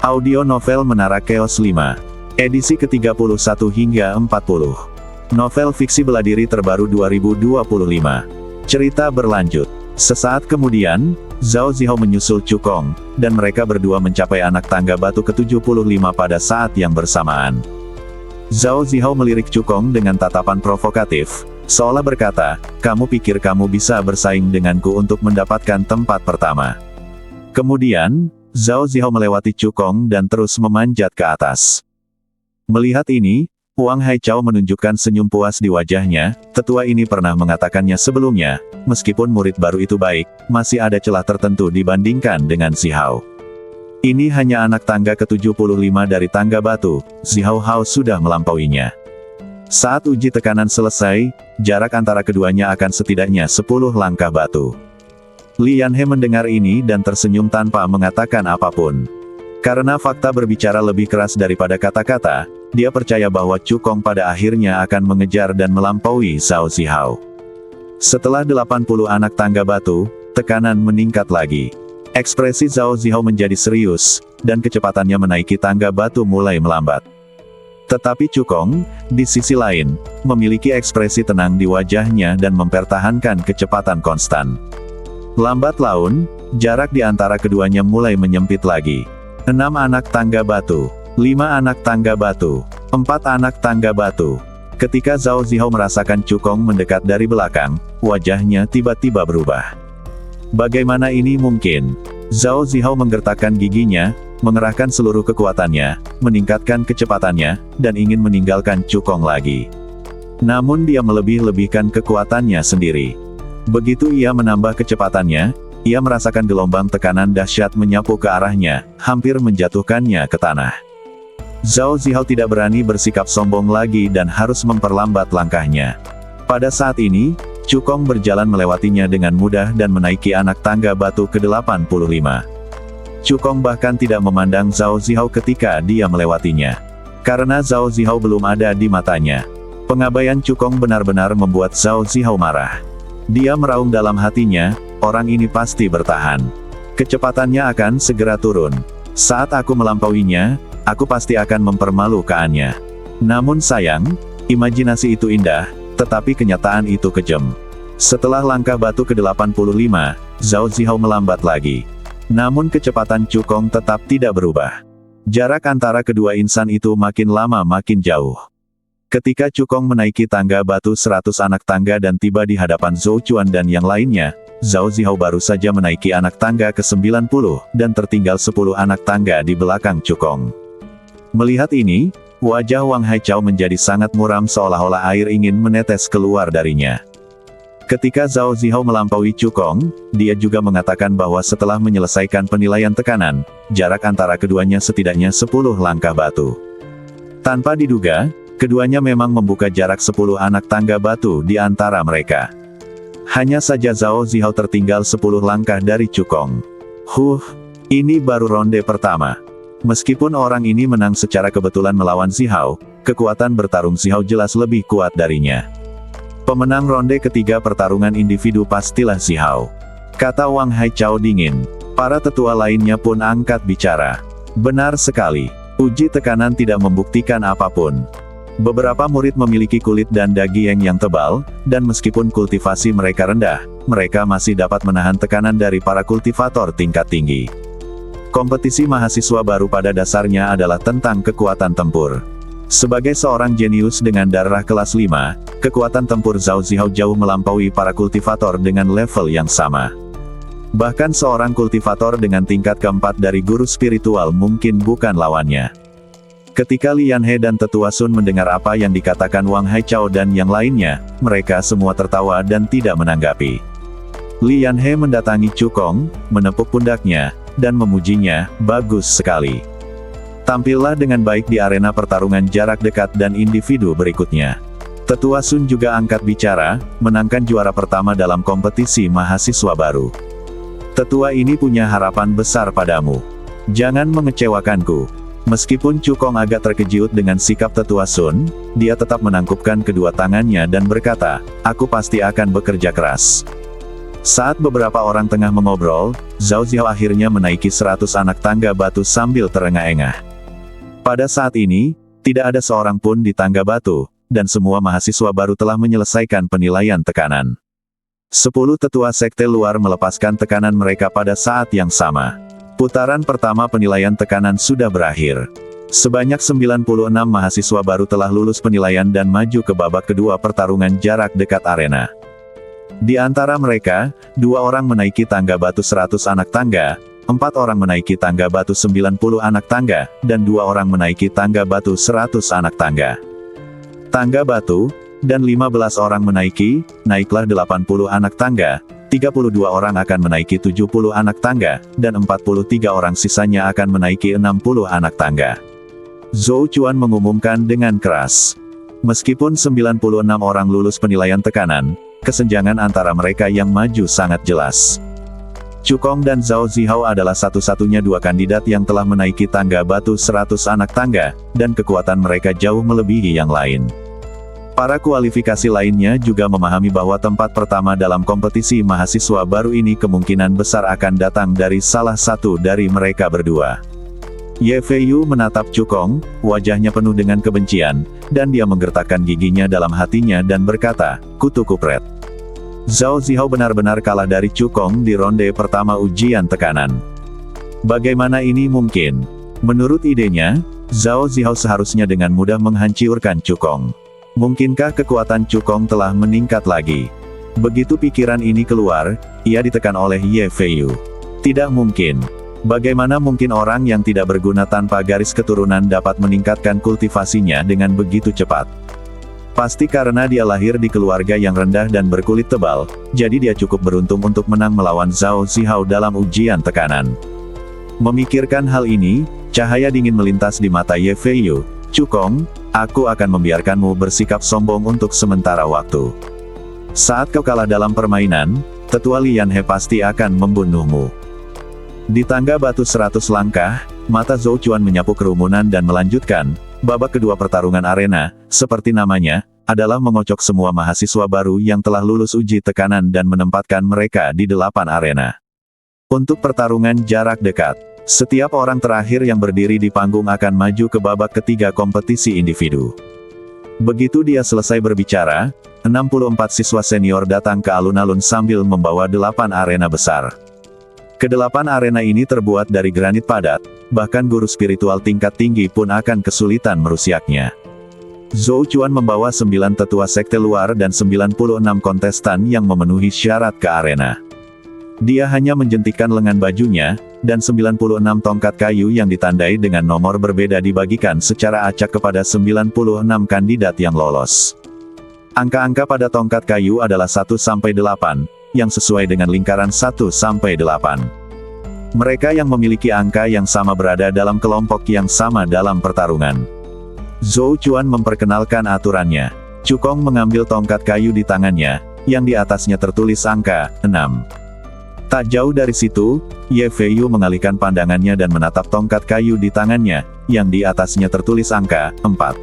Audio novel Menara Chaos 5. Edisi ke-31 hingga 40. Novel fiksi bela diri terbaru 2025. Cerita berlanjut. Sesaat kemudian, Zhao Zihao menyusul Chu Kong, dan mereka berdua mencapai anak tangga batu ke-75 pada saat yang bersamaan. Zhao Zihao melirik Chu Kong dengan tatapan provokatif, seolah berkata, "Kamu pikir kamu bisa bersaing denganku untuk mendapatkan tempat pertama?" Kemudian, Zhao Zihao melewati Chu Kong dan terus memanjat ke atas. Melihat ini, Wang Haichao menunjukkan senyum puas di wajahnya. Tetua ini pernah mengatakannya sebelumnya, meskipun murid baru itu baik, masih ada celah tertentu dibandingkan dengan Zihao. Ini hanya anak tangga ke-75 dari tangga batu, Zihao Hao sudah melampauinya. Saat uji tekanan selesai, jarak antara keduanya akan setidaknya 10 langkah batu. Li Yanhe mendengar ini dan tersenyum tanpa mengatakan apapun. Karena fakta berbicara lebih keras daripada kata-kata, dia percaya bahwa Chu Kong pada akhirnya akan mengejar dan melampaui Zhao Zihao. Setelah 80 anak tangga batu, tekanan meningkat lagi. Ekspresi Zhao Zihao menjadi serius, dan kecepatannya menaiki tangga batu mulai melambat. Tetapi Chu Kong, di sisi lain, memiliki ekspresi tenang di wajahnya dan mempertahankan kecepatan konstan. Lambat laun, jarak di antara keduanya mulai menyempit lagi. 6 anak tangga batu, 5 anak tangga batu, 4 anak tangga batu. Ketika Zhao Zihao merasakan Chu Kong mendekat dari belakang, wajahnya tiba-tiba berubah. Bagaimana ini mungkin? Zhao Zihao menggertakkan giginya, mengerahkan seluruh kekuatannya, meningkatkan kecepatannya, dan ingin meninggalkan Chu Kong lagi. Namun dia melebih-lebihkan kekuatannya sendiri. Begitu ia menambah kecepatannya, ia merasakan gelombang tekanan dahsyat menyapu ke arahnya, hampir menjatuhkannya ke tanah. Zhao Zihao tidak berani bersikap sombong lagi dan harus memperlambat langkahnya. Pada saat ini, Chu Kong berjalan melewatinya dengan mudah dan menaiki anak tangga batu ke-85. Chu Kong bahkan tidak memandang Zhao Zihao ketika dia melewatinya. Karena Zhao Zihao belum ada di matanya. Pengabaian Chu Kong benar-benar membuat Zhao Zihao marah. Dia meraung dalam hatinya, orang ini pasti bertahan. Kecepatannya akan segera turun. Saat aku melampauinya, aku pasti akan mempermalukannya. Namun sayang, imajinasi itu indah, tetapi kenyataan itu kejam. Setelah langkah batu ke-85, Zhao Zihao melambat lagi. Namun kecepatan Chu Kong tetap tidak berubah. Jarak antara kedua insan itu makin lama makin jauh. Ketika Chu Kong menaiki tangga batu 100 anak tangga dan tiba di hadapan Zhou Chuan dan yang lainnya, Zhao Zihao baru saja menaiki anak tangga ke-90, dan tertinggal 10 anak tangga di belakang Chu Kong. Melihat ini, wajah Wang Haichao menjadi sangat muram seolah-olah air ingin menetes keluar darinya. Ketika Zhao Zihao melampaui Chu Kong, dia juga mengatakan bahwa setelah menyelesaikan penilaian tekanan, jarak antara keduanya setidaknya 10 langkah batu. Tanpa diduga, keduanya memang membuka jarak 10 anak tangga batu di antara mereka. Hanya saja Zhao Zihao tertinggal 10 langkah dari Chu Kong. Ini baru ronde pertama. Meskipun orang ini menang secara kebetulan melawan Zihao, kekuatan bertarung Zihao jelas lebih kuat darinya. Pemenang ronde ketiga pertarungan individu pastilah Zihao, kata Wang Haichao dingin. Para tetua lainnya pun angkat bicara. Benar sekali, uji tekanan tidak membuktikan apapun. Beberapa murid memiliki kulit dan daging yang tebal, dan meskipun kultivasi mereka rendah, mereka masih dapat menahan tekanan dari para kultivator tingkat tinggi. Kompetisi mahasiswa baru pada dasarnya adalah tentang kekuatan tempur. Sebagai seorang jenius dengan darah kelas 5, kekuatan tempur Zhao Zihao jauh melampaui para kultivator dengan level yang sama. Bahkan seorang kultivator dengan tingkat keempat dari guru spiritual mungkin bukan lawannya. Ketika Li Yanhe dan Tetua Sun mendengar apa yang dikatakan Wang Haichao dan yang lainnya, mereka semua tertawa dan tidak menanggapi. Li Yanhe mendatangi Chu Kong, menepuk pundaknya, dan memujinya, "Bagus sekali. Tampillah dengan baik di arena pertarungan jarak dekat dan individu berikutnya." Tetua Sun juga angkat bicara, "Menangkan juara pertama dalam kompetisi mahasiswa baru. Tetua ini punya harapan besar padamu. Jangan mengecewakanku." Meskipun Chu Kong agak terkejut dengan sikap Tetua Sun, dia tetap menangkupkan kedua tangannya dan berkata, "Aku pasti akan bekerja keras." Saat beberapa orang tengah mengobrol, Zhao Zihao akhirnya menaiki 100 anak tangga batu sambil terengah-engah. Pada saat ini, tidak ada seorang pun di tangga batu, dan semua mahasiswa baru telah menyelesaikan penilaian tekanan. 10 tetua sekte luar melepaskan tekanan mereka pada saat yang sama. Putaran pertama penilaian tekanan sudah berakhir. Sebanyak 96 mahasiswa baru telah lulus penilaian dan maju ke babak kedua pertarungan jarak dekat arena. Di antara mereka, 2 orang menaiki tangga batu 100 anak tangga, 4 orang menaiki tangga batu 90 anak tangga, dan 2 orang menaiki tangga batu 100 anak tangga. Tangga batu, dan 15 orang menaiki, naiklah 80 anak tangga, 32 orang akan menaiki 70 anak tangga, dan 43 orang sisanya akan menaiki 60 anak tangga. Zhou Chuan mengumumkan dengan keras. Meskipun 96 orang lulus penilaian tekanan, kesenjangan antara mereka yang maju sangat jelas. Cukong dan Zhao Zihao adalah satu-satunya 2 kandidat yang telah menaiki tangga batu 100 anak tangga, dan kekuatan mereka jauh melebihi yang lain. Para kualifikasi lainnya juga memahami bahwa tempat pertama dalam kompetisi mahasiswa baru ini kemungkinan besar akan datang dari salah satu dari mereka berdua. Ye Feiyu menatap Cukong, wajahnya penuh dengan kebencian, dan dia menggertakkan giginya dalam hatinya dan berkata, "Kutu kupret." Zhao Zihao benar-benar kalah dari Cukong di ronde pertama ujian tekanan. Bagaimana ini mungkin? Menurut idenya, Zhao Zihao seharusnya dengan mudah menghancurkan Cukong. Mungkinkah kekuatan Cukong telah meningkat lagi? Begitu pikiran ini keluar, ia ditekan oleh Ye Feiyu. Tidak mungkin. Bagaimana mungkin orang yang tidak berguna tanpa garis keturunan dapat meningkatkan kultivasinya dengan begitu cepat? Pasti karena dia lahir di keluarga yang rendah dan berkulit tebal, jadi dia cukup beruntung untuk menang melawan Zhao Zihao dalam ujian tekanan. Memikirkan hal ini, cahaya dingin melintas di mata Ye Feiyu. "Cukong, aku akan membiarkanmu bersikap sombong untuk sementara waktu. Saat kau kalah dalam permainan, tetua Lian He pasti akan membunuhmu." Di tangga batu 100 langkah, mata Zhou Chuan menyapu kerumunan dan melanjutkan, babak kedua pertarungan arena, seperti namanya, adalah mengocok semua mahasiswa baru yang telah lulus uji tekanan dan menempatkan mereka di 8 arena. Untuk pertarungan jarak dekat, setiap orang terakhir yang berdiri di panggung akan maju ke babak ketiga kompetisi individu. Begitu dia selesai berbicara, 64 siswa senior datang ke alun-alun sambil membawa 8 arena besar. Kedelapan arena ini terbuat dari granit padat, bahkan guru spiritual tingkat tinggi pun akan kesulitan merusiaknya. Zhou Chuan membawa 9 tetua sekte luar dan 96 kontestan yang memenuhi syarat ke arena. Dia hanya menjentikkan lengan bajunya, dan 96 tongkat kayu yang ditandai dengan nomor berbeda dibagikan secara acak kepada 96 kandidat yang lolos. Angka-angka pada tongkat kayu adalah 1-8, yang sesuai dengan lingkaran 1-8. Mereka yang memiliki angka yang sama berada dalam kelompok yang sama dalam pertarungan. Zhou Chuan memperkenalkan aturannya. Cukong mengambil tongkat kayu di tangannya, yang di atasnya tertulis angka 6. Tak jauh dari situ, Ye Feiyu mengalihkan pandangannya dan menatap tongkat kayu di tangannya, yang di atasnya tertulis angka 4.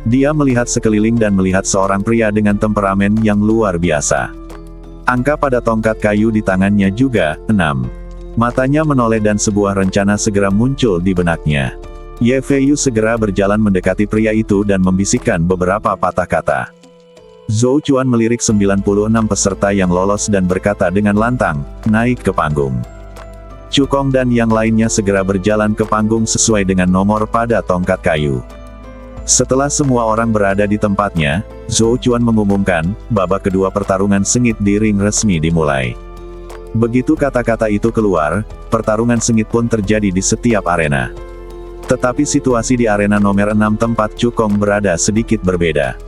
Dia melihat sekeliling dan melihat seorang pria dengan temperamen yang luar biasa. Angka pada tongkat kayu di tangannya juga 6. Matanya menoleh dan sebuah rencana segera muncul di benaknya. Ye Feiyu segera berjalan mendekati pria itu dan membisikkan beberapa patah kata. Zhou Chuan melirik 96 peserta yang lolos dan berkata dengan lantang, "Naik ke panggung." Cukong dan yang lainnya segera berjalan ke panggung sesuai dengan nomor pada tongkat kayu. Setelah semua orang berada di tempatnya, Zhou Chuan mengumumkan, babak kedua pertarungan sengit di ring resmi dimulai. Begitu kata-kata itu keluar, pertarungan sengit pun terjadi di setiap arena. Tetapi situasi di arena nomor 6 tempat Cukong berada sedikit berbeda.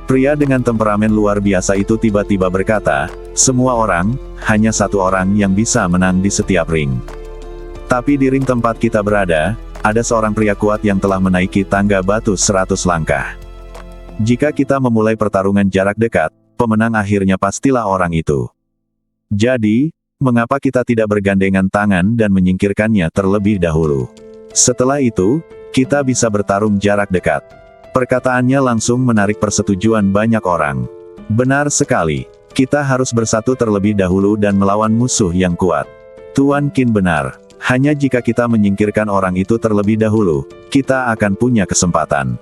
Pria dengan temperamen luar biasa itu tiba-tiba berkata, "Semua orang, hanya satu orang yang bisa menang di setiap ring. Tapi di ring tempat kita berada, ada seorang pria kuat yang telah menaiki tangga batu 100 langkah. Jika kita memulai pertarungan jarak dekat, pemenang akhirnya pastilah orang itu. Jadi, mengapa kita tidak bergandengan tangan dan menyingkirkannya terlebih dahulu? Setelah itu, kita bisa bertarung jarak dekat." Perkataannya langsung menarik persetujuan banyak orang. Benar sekali. Kita harus bersatu terlebih dahulu dan melawan musuh yang kuat. Tuan Qin benar. Hanya jika kita menyingkirkan orang itu terlebih dahulu, kita akan punya kesempatan.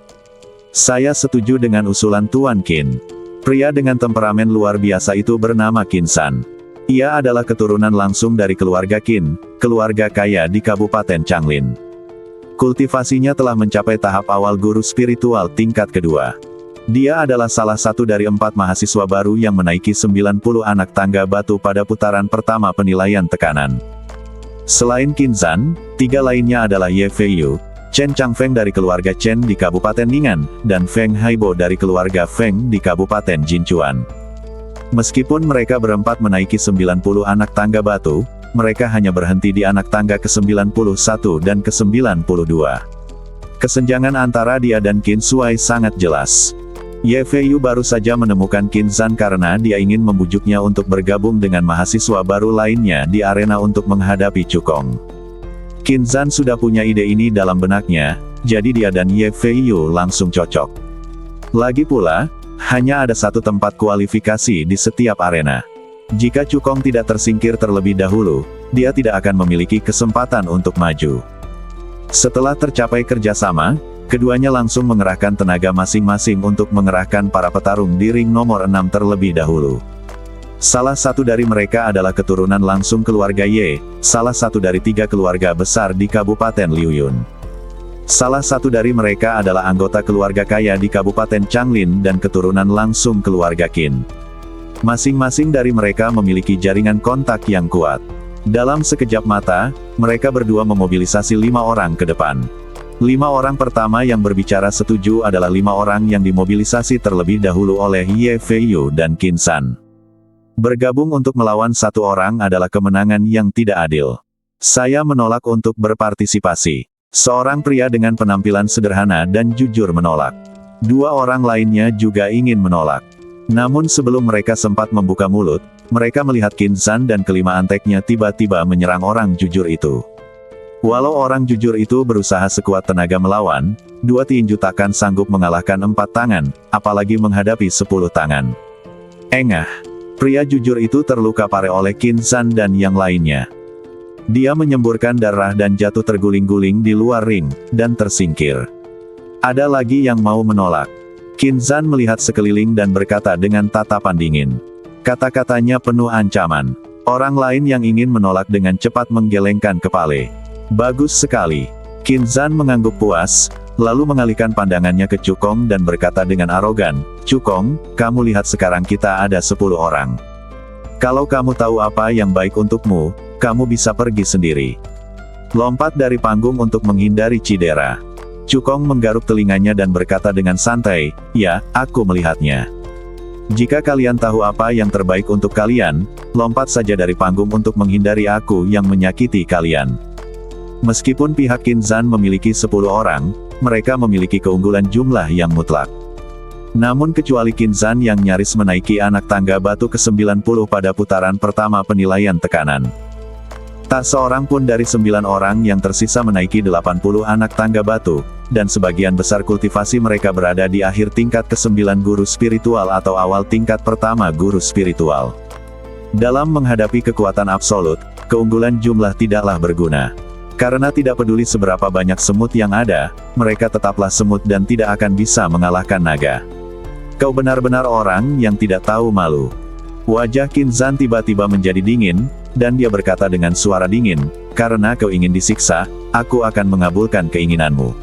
Saya setuju dengan usulan Tuan Qin. Pria dengan temperamen luar biasa itu bernama Qin San. Ia adalah keturunan langsung dari keluarga Qin, keluarga kaya di Kabupaten Changlin. Kultivasinya telah mencapai tahap awal guru spiritual tingkat kedua. Dia adalah salah satu dari 4 mahasiswa baru yang menaiki 90 anak tangga batu pada putaran pertama penilaian tekanan. Selain Qin San, 3 lainnya adalah Ye Feiyu, Chen Changfeng dari keluarga Chen di Kabupaten Ning'an, dan Feng Haibo dari keluarga Feng di Kabupaten Jinchuan. Meskipun mereka berempat menaiki 90 anak tangga batu, mereka hanya berhenti di anak tangga ke-91 dan ke-92. Kesenjangan antara dia dan Qin Shuai sangat jelas. Ye Feiyu baru saja menemukan Qin San karena dia ingin membujuknya untuk bergabung dengan mahasiswa baru lainnya di arena untuk menghadapi Cukong. Qin San sudah punya ide ini dalam benaknya, jadi dia dan Ye Feiyu langsung cocok. Lagi pula, hanya ada satu tempat kualifikasi di setiap arena. Jika Cukong tidak tersingkir terlebih dahulu, dia tidak akan memiliki kesempatan untuk maju. Setelah tercapai kerjasama, keduanya langsung mengerahkan tenaga masing-masing untuk mengerahkan para petarung di ring nomor 6 terlebih dahulu. Salah satu dari mereka adalah keturunan langsung keluarga Ye, salah satu dari 3 keluarga besar di Kabupaten Liuyun. Salah satu dari mereka adalah anggota keluarga kaya di Kabupaten Changlin dan keturunan langsung keluarga Qin. Masing-masing dari mereka memiliki jaringan kontak yang kuat. Dalam sekejap mata, mereka berdua memobilisasi 5 orang ke depan. 5 orang pertama yang berbicara setuju adalah 5 orang yang dimobilisasi terlebih dahulu oleh Ye Feiyu dan Qin San. Bergabung untuk melawan 1 orang adalah kemenangan yang tidak adil. Saya menolak untuk berpartisipasi. Seorang pria dengan penampilan sederhana dan jujur menolak. 2 orang lainnya juga ingin menolak. Namun sebelum mereka sempat membuka mulut, mereka melihat Qin San dan kelima anteknya tiba-tiba menyerang orang jujur itu. Walau orang jujur itu berusaha sekuat tenaga melawan, 2 tinju takkan sanggup mengalahkan 4 tangan, apalagi menghadapi 10 tangan. Engah. Pria jujur itu terluka parah oleh Qin San dan yang lainnya. Dia menyemburkan darah dan jatuh terguling-guling di luar ring, dan tersingkir. Ada lagi yang mau menolak. Qin San melihat sekeliling dan berkata dengan tatapan dingin. Kata-katanya penuh ancaman. Orang lain yang ingin menolak dengan cepat menggelengkan kepala. Bagus sekali. Qin San mengangguk puas, lalu mengalihkan pandangannya ke Cukong dan berkata dengan arogan, Cukong, kamu lihat sekarang kita ada 10 orang. Kalau kamu tahu apa yang baik untukmu, kamu bisa pergi sendiri. Lompat dari panggung untuk menghindari cedera. Cukong menggaruk telinganya dan berkata dengan santai, ya, aku melihatnya. Jika kalian tahu apa yang terbaik untuk kalian, lompat saja dari panggung untuk menghindari aku yang menyakiti kalian. Meskipun pihak Qin San memiliki 10 orang, mereka memiliki keunggulan jumlah yang mutlak. Namun kecuali Qin San yang nyaris menaiki anak tangga batu ke-90 pada putaran pertama penilaian tekanan. Tak seorang pun dari 9 orang yang tersisa menaiki 80 anak tangga batu, dan sebagian besar kultivasi mereka berada di akhir tingkat ke-9 guru spiritual atau awal tingkat pertama guru spiritual. Dalam menghadapi kekuatan absolut, keunggulan jumlah tidaklah berguna. Karena tidak peduli seberapa banyak semut yang ada, mereka tetaplah semut dan tidak akan bisa mengalahkan naga. Kau benar-benar orang yang tidak tahu malu. Wajah Qin San tiba-tiba menjadi dingin, dan dia berkata dengan suara dingin, karena kau ingin disiksa, aku akan mengabulkan keinginanmu.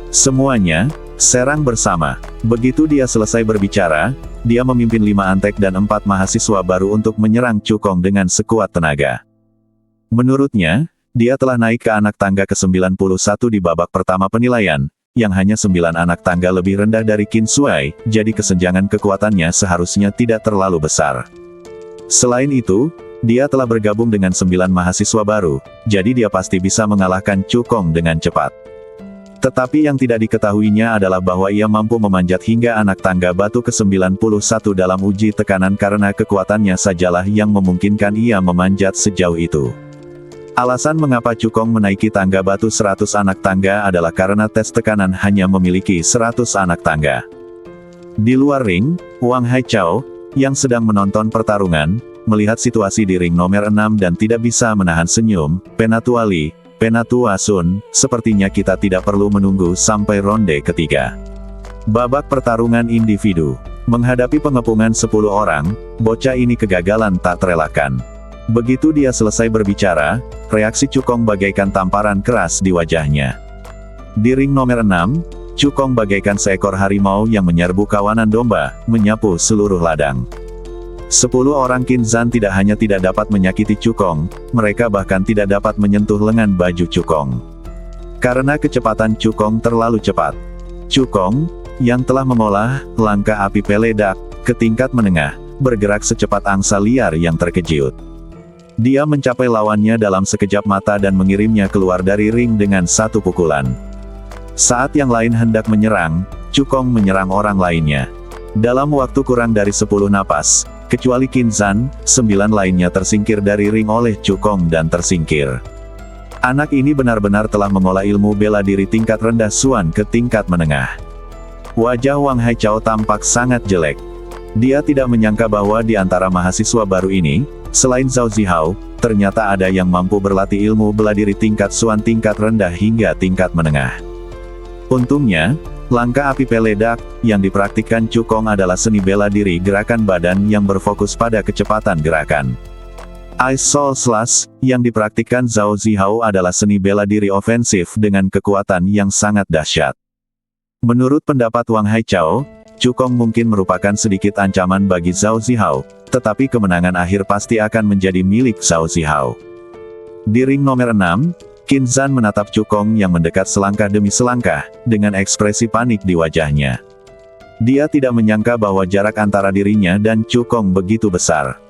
Semuanya, serang bersama. Begitu dia selesai berbicara, dia memimpin 5 antek dan 4 mahasiswa baru untuk menyerang Cukong dengan sekuat tenaga. Menurutnya, dia telah naik ke anak tangga ke-91 di babak pertama penilaian, yang hanya 9 anak tangga lebih rendah dari Qin Shuai, jadi kesenjangan kekuatannya seharusnya tidak terlalu besar. Selain itu, dia telah bergabung dengan 9 mahasiswa baru, jadi dia pasti bisa mengalahkan Cukong dengan cepat. Tetapi yang tidak diketahuinya adalah bahwa ia mampu memanjat hingga anak tangga batu ke-91 dalam uji tekanan karena kekuatannya sajalah yang memungkinkan ia memanjat sejauh itu. Alasan mengapa Cukong menaiki tangga batu 100 anak tangga adalah karena tes tekanan hanya memiliki 100 anak tangga. Di luar ring, Wang Haichao, yang sedang menonton pertarungan, melihat situasi di ring nomor 6 dan tidak bisa menahan senyum. Penatuali, Penatuasun, sepertinya kita tidak perlu menunggu sampai ronde ketiga. Babak pertarungan individu. Menghadapi pengepungan 10 orang, bocah ini kegagalan tak terelakkan. Begitu dia selesai berbicara, reaksi Cukong bagaikan tamparan keras di wajahnya. Di ring nomor 6, Cukong bagaikan seekor harimau yang menyerbu kawanan domba, menyapu seluruh ladang. 10 orang Kinzan tidak hanya tidak dapat menyakiti Cukong, mereka bahkan tidak dapat menyentuh lengan baju Cukong. Karena kecepatan Cukong terlalu cepat. Cukong, yang telah mengolah langkah api peledak ke tingkat menengah, bergerak secepat angsa liar yang terkejut. Dia mencapai lawannya dalam sekejap mata dan mengirimnya keluar dari ring dengan satu pukulan. Saat yang lain hendak menyerang, Cukong menyerang orang lainnya. Dalam waktu kurang dari 10 napas, kecuali Kinzan, 9 lainnya tersingkir dari ring oleh Cukong dan tersingkir. Anak ini benar-benar telah mengolah ilmu bela diri tingkat rendah Suan ke tingkat menengah. Wajah Wang Haichao tampak sangat jelek. Dia tidak menyangka bahwa di antara mahasiswa baru ini, selain Zhao Zihao, ternyata ada yang mampu berlatih ilmu bela diri tingkat Suan tingkat rendah hingga tingkat menengah. Untungnya, langkah api peledak yang dipraktikkan Cukong adalah seni bela diri gerakan badan yang berfokus pada kecepatan gerakan. Ice Soul Slash yang dipraktikkan Zhao Zihao adalah seni bela diri ofensif dengan kekuatan yang sangat dahsyat. Menurut pendapat Wang Haichao, Cukong mungkin merupakan sedikit ancaman bagi Zhao Zihao, tetapi kemenangan akhir pasti akan menjadi milik Zhao Zihao. Di ring nomor 6, Kinzan menatap Cukong yang mendekat selangkah demi selangkah, dengan ekspresi panik di wajahnya. Dia tidak menyangka bahwa jarak antara dirinya dan Cukong begitu besar.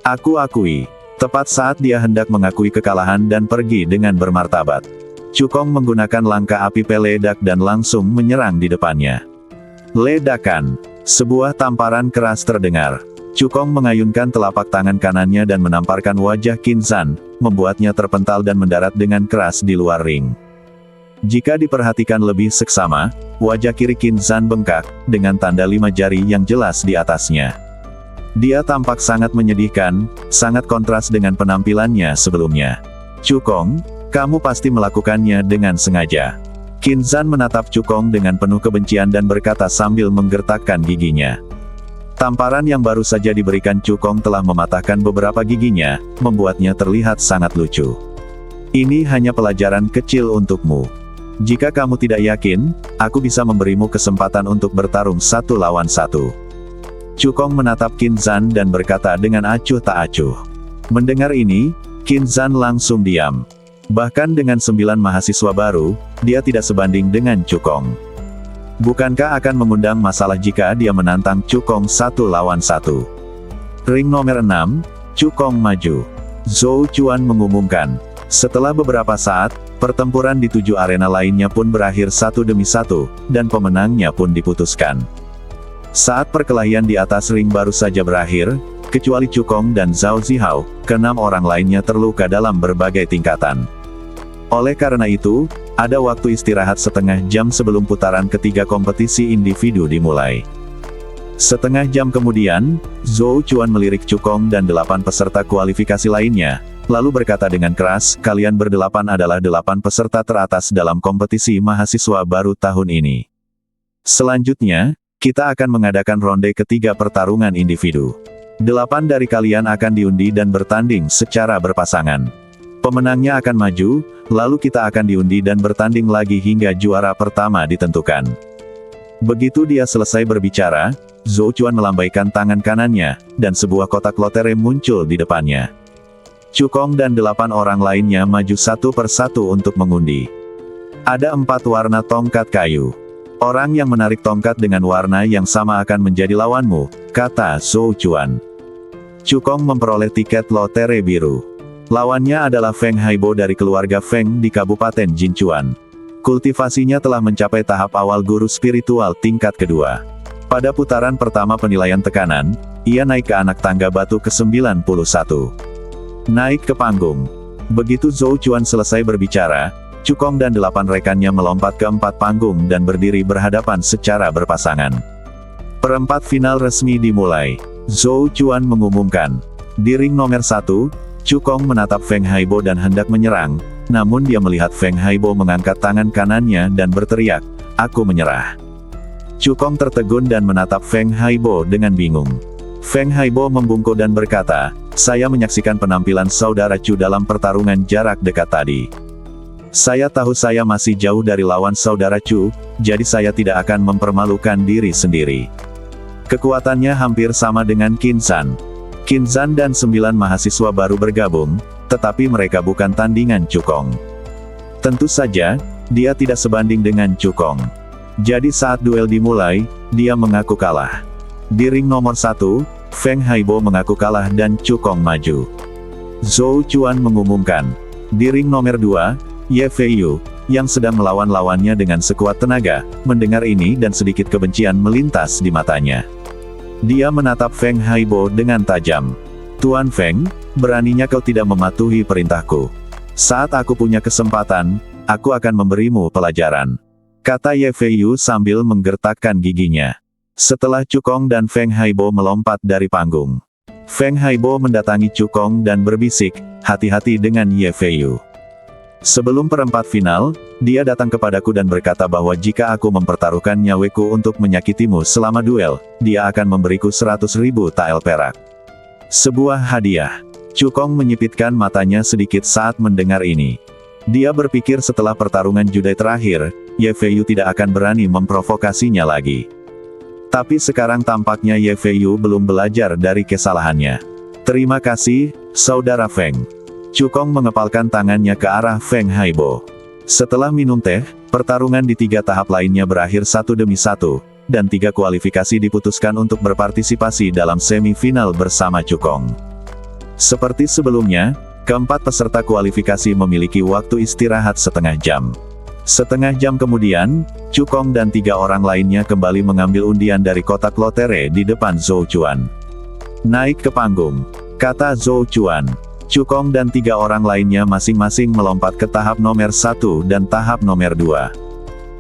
Aku akui, tepat saat dia hendak mengakui kekalahan dan pergi dengan bermartabat, Cukong menggunakan langkah api peledak dan langsung menyerang di depannya. Ledakan. Sebuah tamparan keras terdengar. Cukong mengayunkan telapak tangan kanannya dan menamparkan wajah Kinzan, membuatnya terpental dan mendarat dengan keras di luar ring. Jika diperhatikan lebih seksama, wajah kiri Kinzan bengkak, dengan tanda 5 jari yang jelas di atasnya. Dia tampak sangat menyedihkan, sangat kontras dengan penampilannya sebelumnya. Cukong, kamu pasti melakukannya dengan sengaja. Kinzan menatap Cukong dengan penuh kebencian dan berkata sambil menggertakkan giginya. Tamparan yang baru saja diberikan Cukong telah mematahkan beberapa giginya, membuatnya terlihat sangat lucu. Ini hanya pelajaran kecil untukmu. Jika kamu tidak yakin, aku bisa memberimu kesempatan untuk bertarung 1 lawan 1. Cukong menatap Kinzan dan berkata dengan acuh tak acuh. Mendengar ini, Kinzan langsung diam. Bahkan dengan 9 mahasiswa baru, dia tidak sebanding dengan Cukong. Bukankah akan mengundang masalah jika dia menantang Cukong 1 lawan 1? Ring nomor 6, Cukong maju. Zhou Chuan mengumumkan. Setelah beberapa saat, pertempuran di 7 arena lainnya pun berakhir satu demi satu, dan pemenangnya pun diputuskan. Saat perkelahian di atas ring baru saja berakhir, kecuali Cukong dan Zhao Zihao, ke-6 orang lainnya terluka dalam berbagai tingkatan. Oleh karena itu, ada waktu istirahat setengah jam sebelum putaran ketiga kompetisi individu dimulai. Setengah jam kemudian, Zhou Chuan melirik Cukong dan 8 peserta kualifikasi lainnya, lalu berkata dengan keras, kalian berdelapan adalah 8 peserta teratas dalam kompetisi mahasiswa baru tahun ini. Selanjutnya, kita akan mengadakan ronde ketiga pertarungan individu. 8 dari kalian akan diundi dan bertanding secara berpasangan. Pemenangnya akan maju, lalu kita akan diundi dan bertanding lagi hingga juara pertama ditentukan. Begitu dia selesai berbicara, Zhou Chuan melambaikan tangan kanannya, dan sebuah kotak lotre muncul di depannya. Cukong dan 8 orang lainnya maju satu persatu untuk mengundi. Ada 4 warna tongkat kayu. Orang yang menarik tongkat dengan warna yang sama akan menjadi lawanmu, kata Zhou Chuan. Cukong memperoleh tiket lotre biru. Lawannya adalah Feng Haibo dari keluarga Feng di Kabupaten Jinchuan. Kultivasinya telah mencapai tahap awal guru spiritual tingkat kedua. Pada putaran pertama penilaian tekanan, ia naik ke anak tangga batu ke-91. Naik ke panggung. Begitu Zhou Chuan selesai berbicara, Cukong dan 8 rekannya melompat ke 4 panggung dan berdiri berhadapan secara berpasangan. Perempat final resmi dimulai. Zhou Chuan mengumumkan. Di ring nomor 1, Cukong menatap Feng Haibo dan hendak menyerang, namun dia melihat Feng Haibo mengangkat tangan kanannya dan berteriak, "Aku menyerah." Cukong tertegun dan menatap Feng Haibo dengan bingung. Feng Haibo membungkuk dan berkata, "Saya menyaksikan penampilan saudara Chu dalam pertarungan jarak dekat tadi. Saya tahu saya masih jauh dari lawan saudara Chu, jadi saya tidak akan mempermalukan diri sendiri." Kekuatannya hampir sama dengan Qin Zhan. Qin Zhan dan 9 mahasiswa baru bergabung, tetapi mereka bukan tandingan Cukong. Tentu saja, dia tidak sebanding dengan Cukong. Jadi saat duel dimulai, dia mengaku kalah. Di ring nomor 1, Feng Haibo mengaku kalah dan Cukong maju. Zhou Chuan mengumumkan. Di ring nomor 2, Ye Feiyu, yang sedang melawan lawannya dengan sekuat tenaga, mendengar ini dan sedikit kebencian melintas di matanya. Dia menatap Feng Haibo dengan tajam. "Tuan Feng, beraninya kau tidak mematuhi perintahku. Saat aku punya kesempatan, aku akan memberimu pelajaran," kata Ye Feiyu sambil menggertakkan giginya. Setelah Cukong dan Feng Haibo melompat dari panggung, Feng Haibo mendatangi Cukong dan berbisik, "Hati-hati dengan Ye Feiyu. Sebelum perempat final, dia datang kepadaku dan berkata bahwa jika aku mempertaruhkan nyawaku untuk menyakitimu selama duel, dia akan memberiku 100.000 tael perak. Sebuah hadiah." Cukong menyipitkan matanya sedikit saat mendengar ini. Dia berpikir setelah pertarungan judai terakhir, Ye Feiyu tidak akan berani memprovokasinya lagi. Tapi sekarang tampaknya Ye Feiyu belum belajar dari kesalahannya. "Terima kasih, Saudara Feng." Cukong mengepalkan tangannya ke arah Feng Haibo. Setelah minum teh, pertarungan di 3 tahap lainnya berakhir satu demi satu, dan 3 kualifikasi diputuskan untuk berpartisipasi dalam semifinal bersama Cukong. Seperti sebelumnya, keempat peserta kualifikasi memiliki waktu istirahat setengah jam. Setengah jam kemudian, Cukong dan 3 orang lainnya kembali mengambil undian dari kotak lotere di depan Zhou Chuan. "Naik ke panggung," kata Zhou Chuan. Cukong dan 3 orang lainnya masing-masing melompat ke tahap nomor 1 dan tahap nomor 2.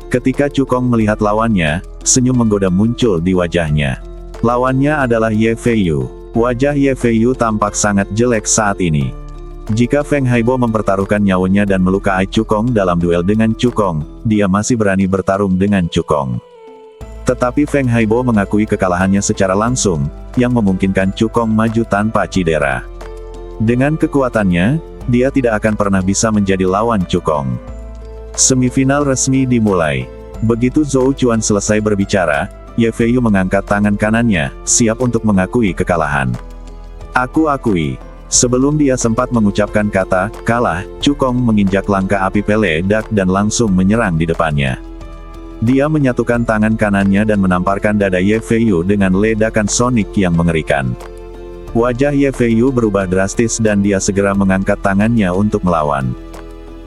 Ketika Cukong melihat lawannya, senyum menggoda muncul di wajahnya. Lawannya adalah Ye Feiyu. Wajah Ye Feiyu tampak sangat jelek saat ini. Jika Feng Haibo mempertaruhkan nyawanya dan melukai Cukong dalam duel dengan Cukong, dia masih berani bertarung dengan Cukong. Tetapi Feng Haibo mengakui kekalahannya secara langsung, yang memungkinkan Cukong maju tanpa cedera. Dengan kekuatannya, dia tidak akan pernah bisa menjadi lawan Cukong. Semifinal resmi dimulai. Begitu Zhou Chuan selesai berbicara, Ye Feiyu mengangkat tangan kanannya, siap untuk mengakui kekalahan. "Aku akui." Sebelum dia sempat mengucapkan kata kalah, Cukong menginjak langkah api peledak dan langsung menyerang di depannya. Dia menyatukan tangan kanannya dan menamparkan dada Ye Feiyu dengan ledakan sonik yang mengerikan. Wajah Ye Feiyu berubah drastis dan dia segera mengangkat tangannya untuk melawan.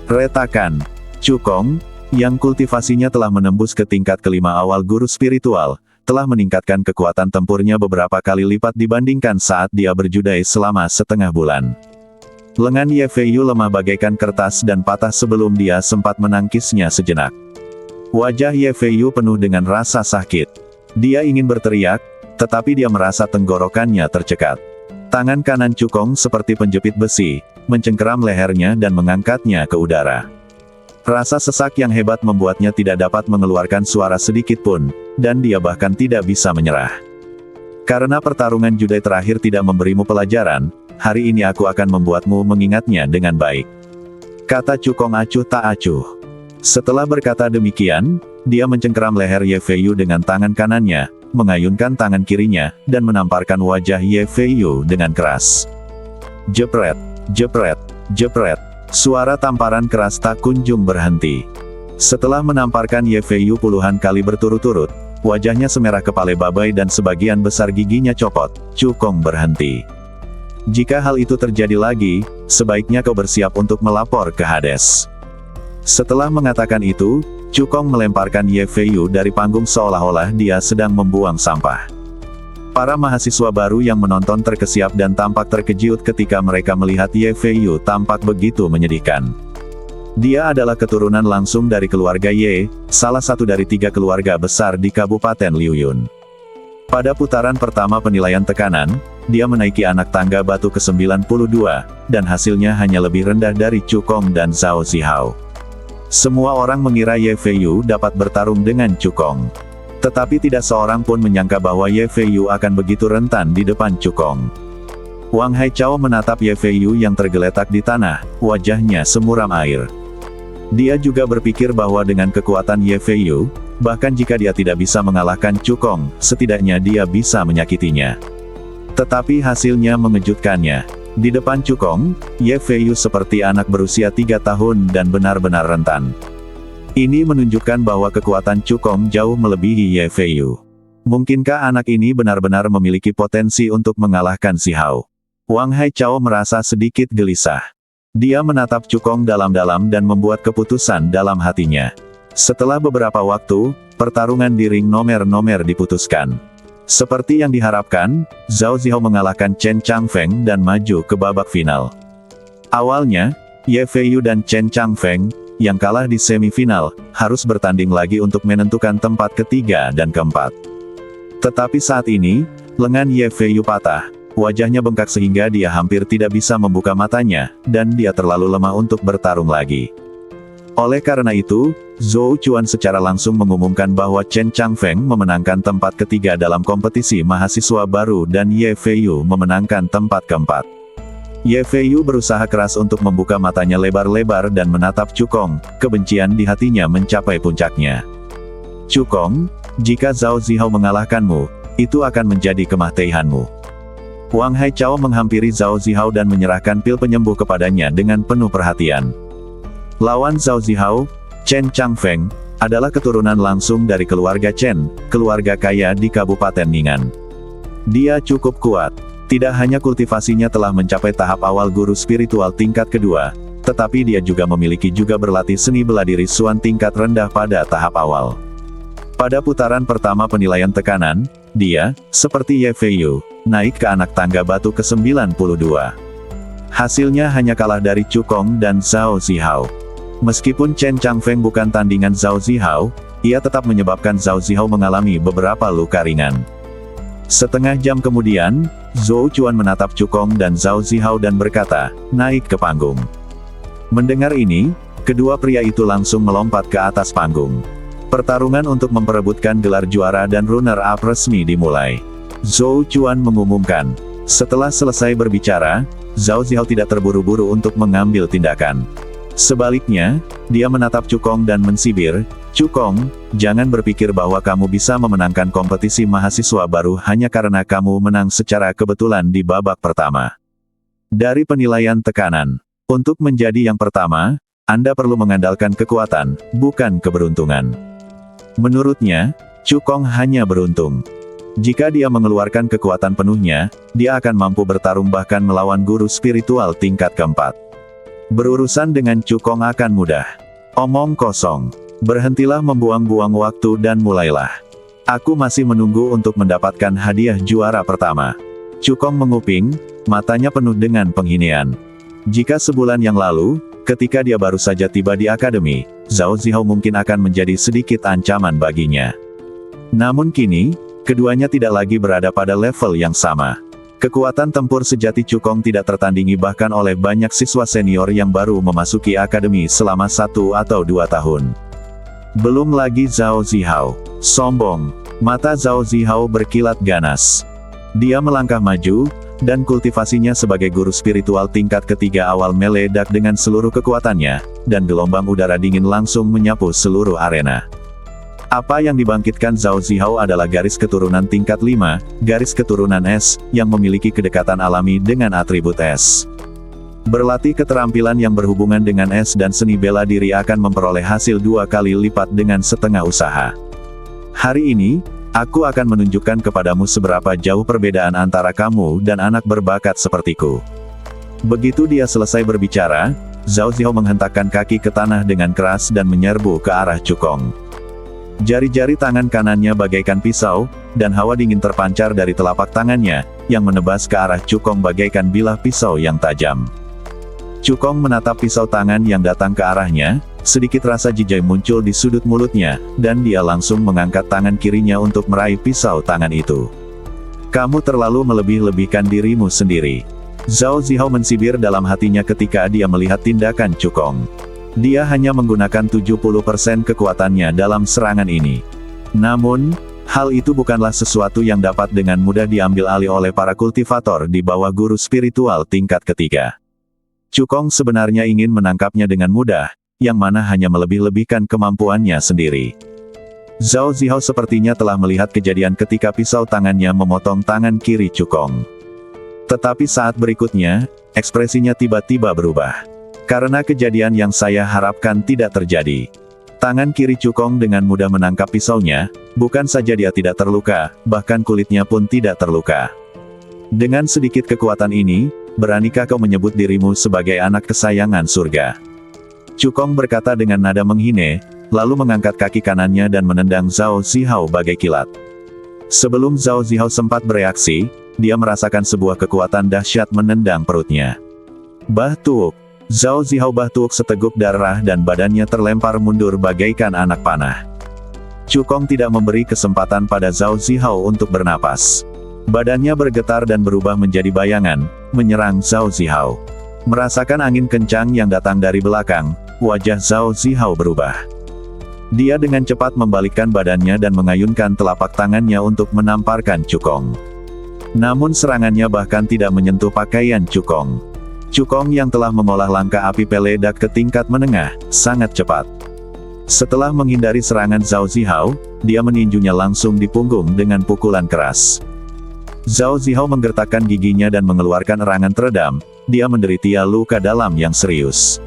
Retakan. Cukong, yang kultivasinya telah menembus ke tingkat kelima awal guru spiritual, telah meningkatkan kekuatan tempurnya beberapa kali lipat dibandingkan saat dia berjudai selama setengah bulan. Lengan Ye Feiyu lemah bagaikan kertas dan patah sebelum dia sempat menangkisnya sejenak. Wajah Ye Feiyu penuh dengan rasa sakit. Dia ingin berteriak, tetapi dia merasa tenggorokannya tercekat. Tangan kanan Cukong seperti penjepit besi, mencengkeram lehernya dan mengangkatnya ke udara. Rasa sesak yang hebat membuatnya tidak dapat mengeluarkan suara sedikit pun, dan dia bahkan tidak bisa menyerah. "Karena pertarungan judai terakhir tidak memberimu pelajaran, hari ini aku akan membuatmu mengingatnya dengan baik," kata Cukong acuh tak acuh. Setelah berkata demikian, dia mencengkeram leher Ye Feiyu dengan tangan kanannya, mengayunkan tangan kirinya, dan menamparkan wajah Ye Feiyu dengan keras. Jepret, jepret, jepret. Suara tamparan keras tak kunjung berhenti. Setelah menamparkan Ye Feiyu puluhan kali berturut-turut, wajahnya semerah kepala babai dan sebagian besar giginya copot. Cukong berhenti. "Jika hal itu terjadi lagi, sebaiknya kau bersiap untuk melapor ke Hades." Setelah mengatakan itu, Cukong melemparkan Ye Feiyu dari panggung seolah-olah dia sedang membuang sampah. Para mahasiswa baru yang menonton terkesiap dan tampak terkejut ketika mereka melihat Ye Feiyu tampak begitu menyedihkan. Dia adalah keturunan langsung dari keluarga Ye, salah satu dari 3 keluarga besar di Kabupaten Liuyun. Pada putaran pertama penilaian tekanan, dia menaiki anak tangga batu ke-92, dan hasilnya hanya lebih rendah dari Chu Kong dan Zhao Zihao. Semua orang mengira Ye Feiyu dapat bertarung dengan Chu Kong. Tetapi tidak seorang pun menyangka bahwa Ye Feiyu akan begitu rentan di depan Chu Kong. Wang Haichao menatap Ye Feiyu yang tergeletak di tanah, wajahnya semuram air. Dia juga berpikir bahwa dengan kekuatan Ye Feiyu, bahkan jika dia tidak bisa mengalahkan Chu Kong, setidaknya dia bisa menyakitinya. Tetapi hasilnya mengejutkannya. Di depan Chu Kong, Ye Feiyu seperti anak berusia 3 tahun dan benar-benar rentan. Ini menunjukkan bahwa kekuatan Chu Kong jauh melebihi Ye Feiyu. Mungkinkah anak ini benar-benar memiliki potensi untuk mengalahkan Si Hao? Wang Haichao merasa sedikit gelisah. Dia menatap Chu Kong dalam-dalam dan membuat keputusan dalam hatinya. Setelah beberapa waktu, pertarungan di ring nomor diputuskan. Seperti yang diharapkan, Zhao Zihao mengalahkan Chen Changfeng dan maju ke babak final. Awalnya, Ye Feiyu dan Chen Changfeng, yang kalah di semifinal, harus bertanding lagi untuk menentukan tempat ketiga dan keempat. Tetapi saat ini, lengan Ye Feiyu patah, wajahnya bengkak sehingga dia hampir tidak bisa membuka matanya, dan dia terlalu lemah untuk bertarung lagi. Oleh karena itu, Zhou Chuan secara langsung mengumumkan bahwa Chen Changfeng memenangkan tempat ketiga dalam kompetisi mahasiswa baru dan Ye Feiyu memenangkan tempat keempat. Ye Feiyu berusaha keras untuk membuka matanya lebar-lebar dan menatap Chu Kong, kebencian di hatinya mencapai puncaknya. Chu Kong, jika Zhao Zihao mengalahkanmu, itu akan menjadi kematianmu. Wang Haichao menghampiri Zhao Zihao dan menyerahkan pil penyembuh kepadanya dengan penuh perhatian. Lawan Zhao Zihao, Chen Changfeng, adalah keturunan langsung dari keluarga Chen, keluarga kaya di Kabupaten Ningan. Dia cukup kuat. Tidak hanya kultivasinya telah mencapai tahap awal guru spiritual tingkat kedua, tetapi dia juga memiliki berlatih seni bela diri Suan tingkat rendah pada tahap awal. Pada putaran pertama penilaian tekanan, dia, seperti Ye Feiyu, naik ke anak tangga batu ke-92. Hasilnya hanya kalah dari Chu Kong dan Zhao Zihao. Meskipun Chen Changfeng bukan tandingan Zhao Zihao, ia tetap menyebabkan Zhao Zihao mengalami beberapa luka ringan. Setengah jam kemudian, Zhou Chuan menatap Chu Kong dan Zhao Zihao dan berkata, "Naik ke panggung." Mendengar ini, kedua pria itu langsung melompat ke atas panggung. Pertarungan untuk memperebutkan gelar juara dan runner-up resmi dimulai. Zhou Chuan mengumumkan. Setelah selesai berbicara, Zhao Zihao tidak terburu-buru untuk mengambil tindakan. Sebaliknya, dia menatap Chu Kong dan mensibir, "Chu Kong, jangan berpikir bahwa kamu bisa memenangkan kompetisi mahasiswa baru hanya karena kamu menang secara kebetulan di babak pertama." Dari penilaian tekanan, untuk menjadi yang pertama, Anda perlu mengandalkan kekuatan, bukan keberuntungan. Menurutnya, Chu Kong hanya beruntung. Jika dia mengeluarkan kekuatan penuhnya, dia akan mampu bertarung bahkan melawan guru spiritual tingkat keempat. Berurusan dengan Chu Kong akan mudah. Omong kosong. Berhentilah membuang-buang waktu dan mulailah. Aku masih menunggu untuk mendapatkan hadiah juara pertama. Chu Kong menguping, matanya penuh dengan penghinaan. Jika sebulan yang lalu, ketika dia baru saja tiba di akademi, Zhao Zihao mungkin akan menjadi sedikit ancaman baginya. Namun kini, keduanya tidak lagi berada pada level yang sama. Kekuatan tempur sejati Chu Kong tidak tertandingi bahkan oleh banyak siswa senior yang baru memasuki akademi selama 1 atau 2 tahun. Belum lagi Zhao Zihao. Sombong. Mata Zhao Zihao berkilat ganas. Dia melangkah maju, dan kultivasinya sebagai guru spiritual tingkat ketiga awal meledak dengan seluruh kekuatannya, dan gelombang udara dingin langsung menyapu seluruh arena. Apa yang dibangkitkan Zhao Zihao adalah garis keturunan tingkat 5, garis keturunan S, yang memiliki kedekatan alami dengan atribut S. Berlatih keterampilan yang berhubungan dengan S dan seni bela diri akan memperoleh hasil 2 kali lipat dengan setengah usaha. Hari ini, aku akan menunjukkan kepadamu seberapa jauh perbedaan antara kamu dan anak berbakat sepertiku. Begitu dia selesai berbicara, Zhao Zihao menghentakkan kaki ke tanah dengan keras dan menyerbu ke arah Chu Kong. Jari-jari tangan kanannya bagaikan pisau, dan hawa dingin terpancar dari telapak tangannya, yang menebas ke arah Chu Kong bagaikan bilah pisau yang tajam. Chu Kong menatap pisau tangan yang datang ke arahnya, sedikit rasa jijik muncul di sudut mulutnya, dan dia langsung mengangkat tangan kirinya untuk meraih pisau tangan itu. Kamu terlalu melebih-lebihkan dirimu sendiri. Zhao Zihao mensibir dalam hatinya ketika dia melihat tindakan Cukong. Dia hanya menggunakan 70% kekuatannya dalam serangan ini. Namun, hal itu bukanlah sesuatu yang dapat dengan mudah diambil alih oleh para kultivator di bawah guru spiritual tingkat ketiga. Cukong sebenarnya ingin menangkapnya dengan mudah, yang mana hanya melebih-lebihkan kemampuannya sendiri. Zhao Zihao sepertinya telah melihat kejadian ketika pisau tangannya memotong tangan kiri Cukong. Tetapi saat berikutnya, ekspresinya tiba-tiba berubah. Karena kejadian yang saya harapkan tidak terjadi. Tangan kiri Cukong dengan mudah menangkap pisaunya, bukan saja dia tidak terluka, bahkan kulitnya pun tidak terluka. Dengan sedikit kekuatan ini, beranikah kau menyebut dirimu sebagai anak kesayangan surga? Cukong berkata dengan nada menghine, lalu mengangkat kaki kanannya dan menendang Zhao Zihao bagai kilat. Sebelum Zhao Zihao sempat bereaksi, dia merasakan sebuah kekuatan dahsyat menendang perutnya. Bah tuuk! Zhao Zihao bah-tuuk seteguk darah dan badannya terlempar mundur bagaikan anak panah. Cukong tidak memberi kesempatan pada Zhao Zihao untuk bernapas. Badannya bergetar dan berubah menjadi bayangan, menyerang Zhao Zihao. Merasakan angin kencang yang datang dari belakang, wajah Zhao Zihao berubah. Dia dengan cepat membalikkan badannya dan mengayunkan telapak tangannya untuk menamparkan Cukong. Namun serangannya bahkan tidak menyentuh pakaian Cukong. Cukong yang telah mengolah langkah api peledak ke tingkat menengah, sangat cepat. Setelah menghindari serangan Zhao Zihao, dia meninjunya langsung di punggung dengan pukulan keras. Zhao Zihao menggertakkan giginya dan mengeluarkan erangan teredam, dia menderita luka dalam yang serius.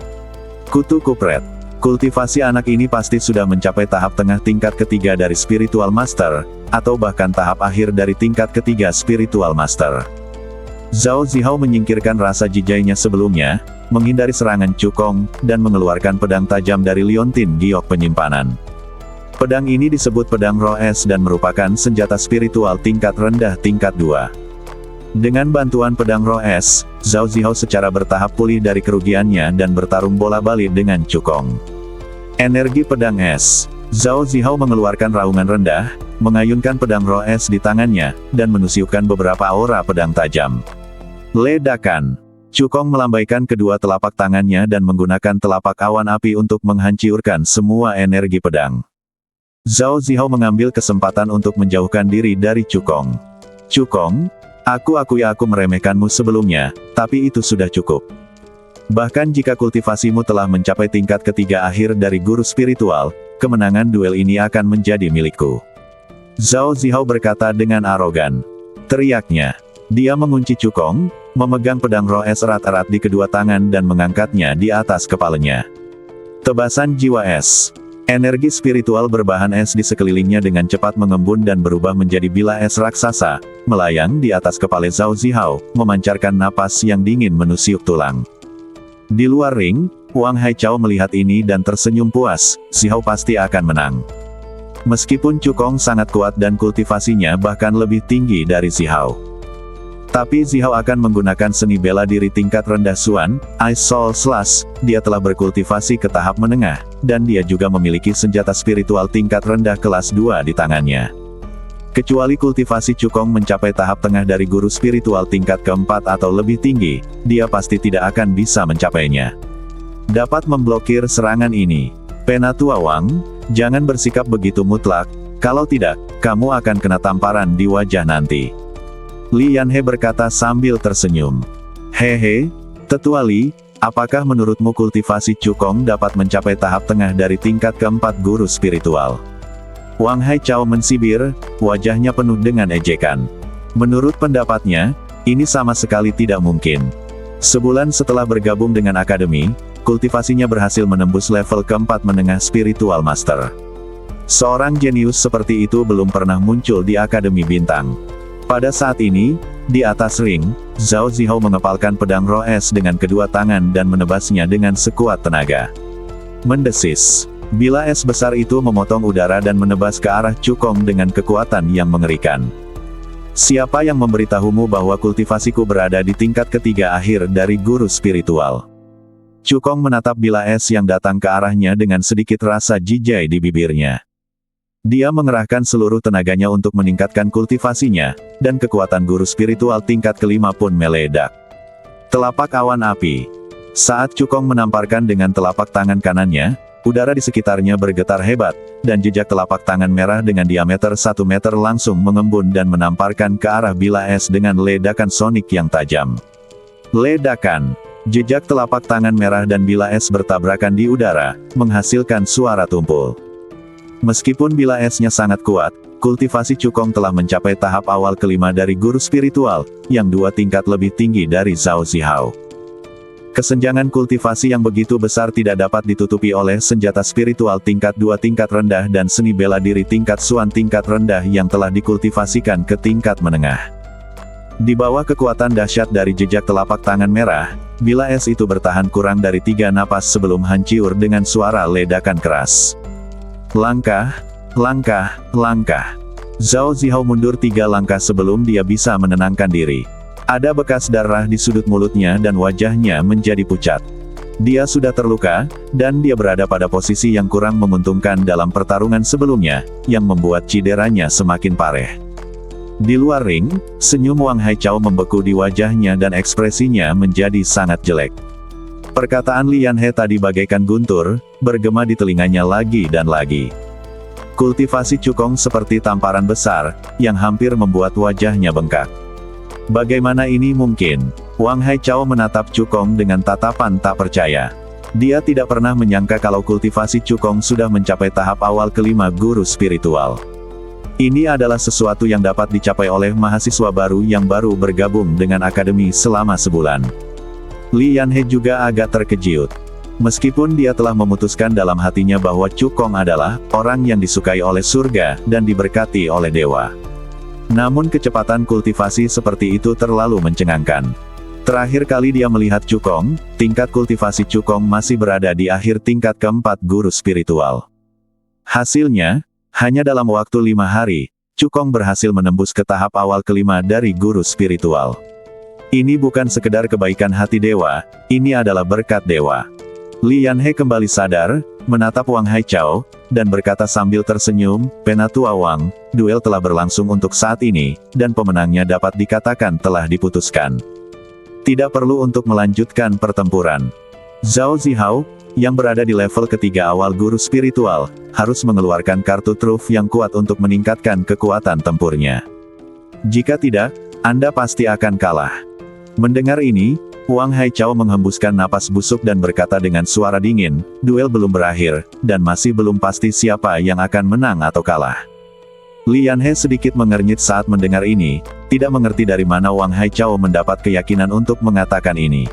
Kutu kupret. Kultivasi anak ini pasti sudah mencapai tahap tengah tingkat ketiga dari Spiritual Master, atau bahkan tahap akhir dari tingkat ketiga Spiritual Master. Zhao Zihao menyingkirkan rasa jijainya sebelumnya, menghindari serangan Cukong, dan mengeluarkan pedang tajam dari Liontin Giok penyimpanan. Pedang ini disebut pedang Roh Es dan merupakan senjata spiritual tingkat rendah tingkat 2. Dengan bantuan pedang Roh Es, Zhao Zihao secara bertahap pulih dari kerugiannya dan bertarung bola balik dengan Cukong. Energi pedang es. Zhao Zihao mengeluarkan raungan rendah, mengayunkan pedang Roh Es di tangannya, dan menusiukan beberapa aura pedang tajam. Ledakan. Cukong melambaikan kedua telapak tangannya dan menggunakan telapak awan api untuk menghancurkan semua energi pedang. Zhao Zihao mengambil kesempatan untuk menjauhkan diri dari Cukong. Cukong, aku akui aku meremehkanmu sebelumnya, tapi itu sudah cukup. Bahkan jika kultivasimu telah mencapai tingkat ketiga akhir dari guru spiritual, kemenangan duel ini akan menjadi milikku. Zhao Zihao berkata dengan arogan. Teriaknya. Dia mengunci Cukong, memegang pedang Roh Es erat-erat di kedua tangan dan mengangkatnya di atas kepalanya. Tebasan jiwa es. Energi spiritual berbahan es di sekelilingnya dengan cepat mengembun dan berubah menjadi bila es raksasa, melayang di atas kepala Zhao Zihao, memancarkan napas yang dingin menusuk tulang. Di luar ring, Wang Haichao melihat ini dan tersenyum puas, Zihao pasti akan menang. Meskipun Cukong sangat kuat dan kultivasinya bahkan lebih tinggi dari Zihao. Tapi Zihao akan menggunakan seni bela diri tingkat rendah Suan, Ice Soul Slash, dia telah berkultivasi ke tahap menengah, dan dia juga memiliki senjata spiritual tingkat rendah kelas 2 di tangannya. Kecuali kultivasi Cukong mencapai tahap tengah dari guru spiritual tingkat keempat atau lebih tinggi, dia pasti tidak akan bisa mencapainya. Dapat memblokir serangan ini. Penatua Wang, jangan bersikap begitu mutlak, kalau tidak, kamu akan kena tamparan di wajah nanti. Li Yanhe berkata sambil tersenyum. Hehe, Tetua Li, apakah menurutmu kultivasi Cukong dapat mencapai tahap tengah dari tingkat keempat guru spiritual? Wang Haichao mensibir, wajahnya penuh dengan ejekan. Menurut pendapatnya, ini sama sekali tidak mungkin. Sebulan setelah bergabung dengan akademi, kultivasinya berhasil menembus level keempat menengah spiritual master. Seorang jenius seperti itu belum pernah muncul di Akademi Bintang. Pada saat ini, di atas ring, Zhao Zihao mengepalkan pedang Roh Es dengan kedua tangan dan menebasnya dengan sekuat tenaga. Mendesis. Bila es besar itu memotong udara dan menebas ke arah Cukong dengan kekuatan yang mengerikan. Siapa yang memberitahumu bahwa kultivasiku berada di tingkat ketiga akhir dari guru spiritual? Cukong menatap bila es yang datang ke arahnya dengan sedikit rasa jijai di bibirnya. Dia mengerahkan seluruh tenaganya untuk meningkatkan kultivasinya, dan kekuatan guru spiritual tingkat kelima pun meledak. Telapak awan api. Saat Cukong menamparkan dengan telapak tangan kanannya, udara di sekitarnya bergetar hebat, dan jejak telapak tangan merah dengan diameter 1 meter langsung mengembun dan menamparkan ke arah bilah es dengan ledakan sonik yang tajam. Ledakan. Jejak telapak tangan merah dan bilah es bertabrakan di udara, menghasilkan suara tumpul. Meskipun bilah esnya sangat kuat, kultivasi Cukong telah mencapai tahap awal kelima dari guru spiritual, yang 2 tingkat lebih tinggi dari Zhao Zihao. Kesenjangan kultivasi yang begitu besar tidak dapat ditutupi oleh senjata spiritual tingkat 2 tingkat rendah dan seni bela diri tingkat Xuan tingkat rendah yang telah dikultivasikan ke tingkat menengah. Di bawah kekuatan dahsyat dari jejak telapak tangan merah, bilah es itu bertahan kurang dari 3 napas sebelum hancur dengan suara ledakan keras. Langkah, langkah, langkah. Zhao Zihao mundur 3 langkah sebelum dia bisa menenangkan diri. Ada bekas darah di sudut mulutnya dan wajahnya menjadi pucat. Dia sudah terluka, dan dia berada pada posisi yang kurang menguntungkan dalam pertarungan sebelumnya, yang membuat cederanya semakin parah. Di luar ring, senyum Wang Haichao membeku di wajahnya dan ekspresinya menjadi sangat jelek. Perkataan Li Yanhe tadi bagaikan guntur, bergema di telinganya lagi dan lagi. Kultivasi Cukong seperti tamparan besar, yang hampir membuat wajahnya bengkak. Bagaimana ini mungkin? Wang Haichao menatap Cukong dengan tatapan tak percaya. Dia tidak pernah menyangka kalau kultivasi Cukong sudah mencapai tahap awal kelima guru spiritual. Ini adalah sesuatu yang dapat dicapai oleh mahasiswa baru yang baru bergabung dengan akademi selama sebulan. Li Yanhe juga agak terkejut. Meskipun dia telah memutuskan dalam hatinya bahwa Cukong adalah orang yang disukai oleh surga dan diberkati oleh dewa. Namun kecepatan kultivasi seperti itu terlalu mencengangkan. Terakhir kali dia melihat Cukong, tingkat kultivasi Cukong masih berada di akhir tingkat keempat guru spiritual. Hasilnya, hanya dalam waktu 5 hari, Cukong berhasil menembus ke tahap awal kelima dari guru spiritual. Ini bukan sekedar kebaikan hati dewa, ini adalah berkat dewa. Li Yanhe kembali sadar, menatap Wang Haichao, dan berkata sambil tersenyum, "Penatua Wang, duel telah berlangsung untuk saat ini, dan pemenangnya dapat dikatakan telah diputuskan. Tidak perlu untuk melanjutkan pertempuran. Zhao Zihao, yang berada di level ketiga awal guru spiritual, harus mengeluarkan kartu truf yang kuat untuk meningkatkan kekuatan tempurnya. Jika tidak, Anda pasti akan kalah." Mendengar ini, Wang Haichao menghembuskan napas busuk dan berkata dengan suara dingin, "Duel belum berakhir, dan masih belum pasti siapa yang akan menang atau kalah." Li Yanhe sedikit mengernyit saat mendengar ini, tidak mengerti dari mana Wang Haichao mendapat keyakinan untuk mengatakan ini.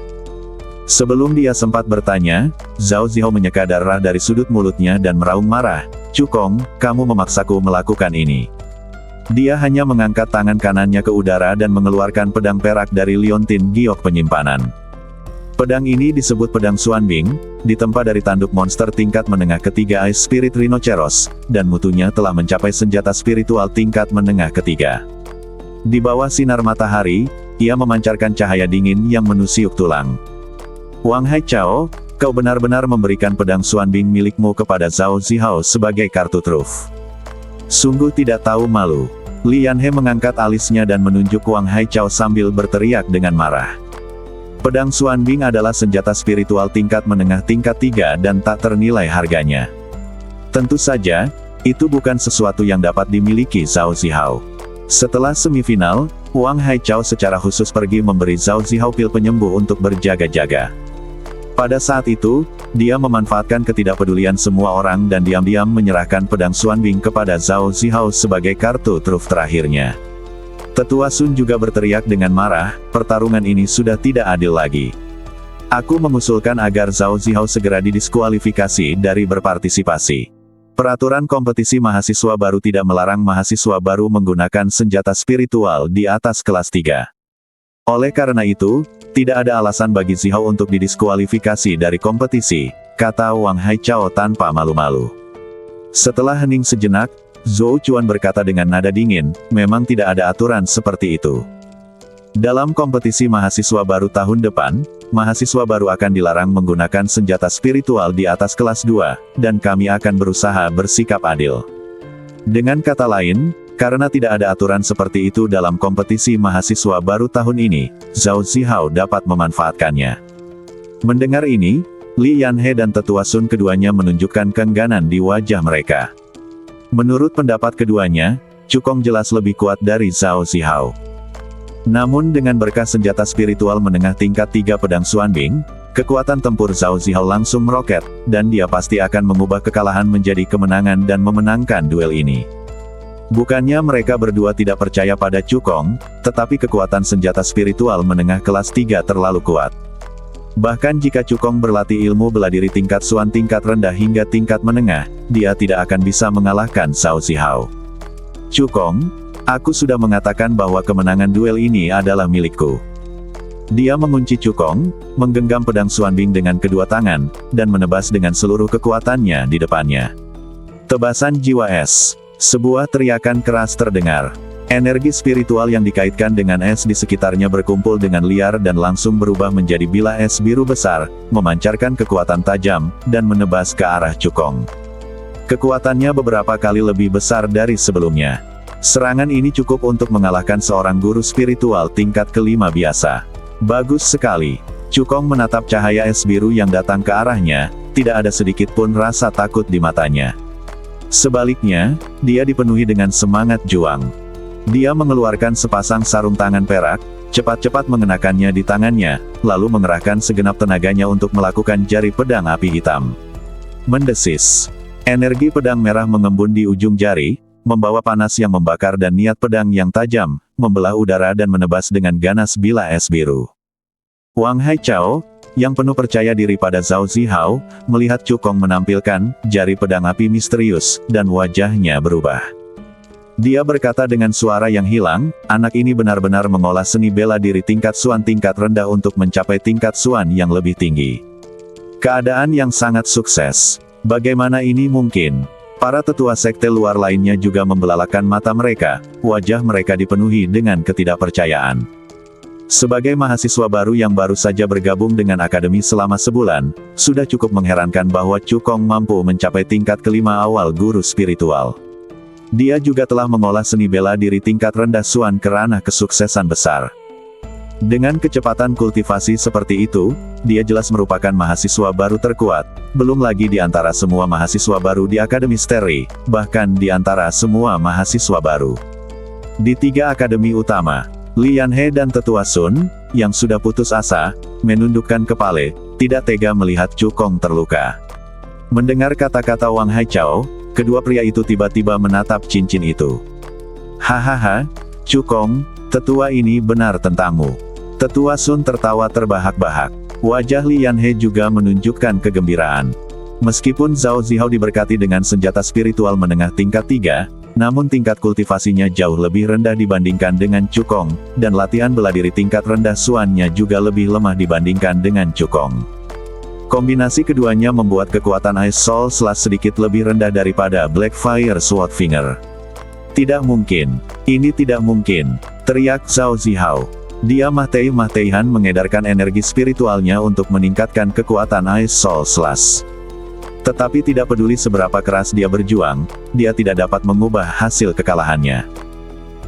Sebelum dia sempat bertanya, Zhao Zihao menyeka darah dari sudut mulutnya dan meraung marah, "Cukong, kamu memaksaku melakukan ini." Dia hanya mengangkat tangan kanannya ke udara dan mengeluarkan pedang perak dari liontin giok penyimpanan. Pedang ini disebut pedang Xuanbing, ditempa dari tanduk monster tingkat menengah ketiga Ice Spirit Rhinoceros, dan mutunya telah mencapai senjata spiritual tingkat menengah ketiga. Di bawah sinar matahari, ia memancarkan cahaya dingin yang menusuk tulang. "Wang Haichao, kau benar-benar memberikan pedang Xuanbing milikmu kepada Zhao Zihao sebagai kartu truf. Sungguh tidak tahu malu." Li Yanhe mengangkat alisnya dan menunjuk Wang Haichao sambil berteriak dengan marah. Pedang Xuanbing adalah senjata spiritual tingkat menengah tingkat 3 dan tak ternilai harganya. Tentu saja, itu bukan sesuatu yang dapat dimiliki Zhao Zihao. Setelah semifinal, Wang Haichao secara khusus pergi memberi Zhao Zihao pil penyembuh untuk berjaga-jaga. Pada saat itu, dia memanfaatkan ketidakpedulian semua orang dan diam-diam menyerahkan pedang Xuanbing kepada Zhao Zihao sebagai kartu truf terakhirnya. Tetua Sun juga berteriak dengan marah, "Pertarungan ini sudah tidak adil lagi. Aku mengusulkan agar Zhao Zihao segera didiskualifikasi dari berpartisipasi. Peraturan kompetisi mahasiswa baru tidak melarang mahasiswa baru menggunakan senjata spiritual di atas kelas 3. Oleh karena itu, tidak ada alasan bagi Zihao untuk didiskualifikasi dari kompetisi," kata Wang Haichao tanpa malu-malu. Setelah hening sejenak, Zhou Chuan berkata dengan nada dingin, "Memang tidak ada aturan seperti itu. Dalam kompetisi mahasiswa baru tahun depan, mahasiswa baru akan dilarang menggunakan senjata spiritual di atas kelas 2, dan kami akan berusaha bersikap adil." Dengan kata lain, karena tidak ada aturan seperti itu dalam kompetisi mahasiswa baru tahun ini, Zhao Zihao dapat memanfaatkannya. Mendengar ini, Li Yanhe dan Tetua Sun keduanya menunjukkan keengganan di wajah mereka. Menurut pendapat keduanya, Cukong jelas lebih kuat dari Zhao Zihao. Namun dengan berkah senjata spiritual menengah tingkat 3 pedang Xuanbing, kekuatan tempur Zhao Zihao langsung meroket, dan dia pasti akan mengubah kekalahan menjadi kemenangan dan memenangkan duel ini. Bukannya mereka berdua tidak percaya pada Cukong, tetapi kekuatan senjata spiritual menengah kelas 3 terlalu kuat. Bahkan jika Cukong berlatih ilmu bela diri tingkat Xuan tingkat rendah hingga tingkat menengah, dia tidak akan bisa mengalahkan Zhao Zihao. Cukong, aku sudah mengatakan bahwa kemenangan duel ini adalah milikku. Dia mengunci Cukong, menggenggam pedang Xuanbing dengan kedua tangan, dan menebas dengan seluruh kekuatannya di depannya. Tebasan jiwa es. Sebuah teriakan keras terdengar. Energi spiritual yang dikaitkan dengan es di sekitarnya berkumpul dengan liar dan langsung berubah menjadi bilah es biru besar, memancarkan kekuatan tajam, dan menebas ke arah Cukong. Kekuatannya beberapa kali lebih besar dari sebelumnya. Serangan ini cukup untuk mengalahkan seorang guru spiritual tingkat kelima biasa. Bagus sekali. Cukong menatap cahaya es biru yang datang ke arahnya, tidak ada sedikit pun rasa takut di matanya. Sebaliknya, dia dipenuhi dengan semangat juang. Dia mengeluarkan sepasang sarung tangan perak, cepat-cepat mengenakannya di tangannya, lalu mengerahkan segenap tenaganya untuk melakukan jari pedang api hitam. Mendesis. Energi pedang merah mengembun di ujung jari, membawa panas yang membakar dan niat pedang yang tajam, membelah udara dan menebas dengan ganas bilah es biru. Wang Haichao, yang penuh percaya diri pada Zhao Zihao, melihat Cukong menampilkan jari pedang api misterius, dan wajahnya berubah. Dia berkata dengan suara yang hilang, anak ini benar-benar mengolah seni bela diri tingkat Xuan tingkat rendah untuk mencapai tingkat Xuan yang lebih tinggi. Keadaan yang sangat sukses. Bagaimana ini mungkin? Para tetua sekte luar lainnya juga membelalakan mata mereka, wajah mereka dipenuhi dengan ketidakpercayaan. Sebagai mahasiswa baru yang baru saja bergabung dengan akademi selama sebulan, sudah cukup mengherankan bahwa Cukong mampu mencapai tingkat kelima awal guru spiritual. Dia juga telah mengolah seni bela diri tingkat rendah Xuan ke ranah kesuksesan besar. Dengan kecepatan kultivasi seperti itu, dia jelas merupakan mahasiswa baru terkuat, belum lagi di antara semua mahasiswa baru di Akademi Steri, bahkan di antara semua mahasiswa baru. Di 3 akademi utama, Li Yanhe dan Tetua Sun, yang sudah putus asa, menundukkan kepala, tidak tega melihat Cukong terluka. Mendengar kata-kata Wang Haichao, kedua pria itu tiba-tiba menatap cincin itu. Hahaha, Cukong, tetua ini benar tentangmu. Tetua Sun tertawa terbahak-bahak. Wajah Li Yanhe juga menunjukkan kegembiraan. Meskipun Zhao Zihao diberkati dengan senjata spiritual menengah tingkat 3, namun tingkat kultivasinya jauh lebih rendah dibandingkan dengan Cukong, dan latihan bela diri tingkat rendah Xuannya juga lebih lemah dibandingkan dengan Cukong. Kombinasi keduanya membuat kekuatan Ice Soul Slash sedikit lebih rendah daripada Blackfire Swordfinger. Tidak mungkin. Ini tidak mungkin, teriak Zhao Zihao. Dia mahtei-mahteihan mengedarkan energi spiritualnya untuk meningkatkan kekuatan Ice Soul Slash. Tetapi tidak peduli seberapa keras dia berjuang, dia tidak dapat mengubah hasil kekalahannya.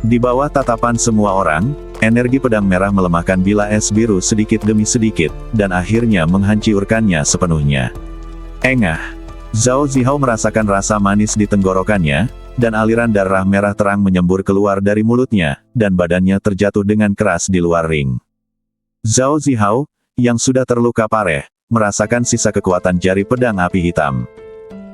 Di bawah tatapan semua orang, energi pedang merah melemahkan bilah es biru sedikit demi sedikit, dan akhirnya menghancurkannya sepenuhnya. Engah. Zhao Zihao merasakan rasa manis di tenggorokannya, dan aliran darah merah terang menyembur keluar dari mulutnya, dan badannya terjatuh dengan keras di luar ring. Zhao Zihao, yang sudah terluka parah, merasakan sisa kekuatan jari pedang api hitam.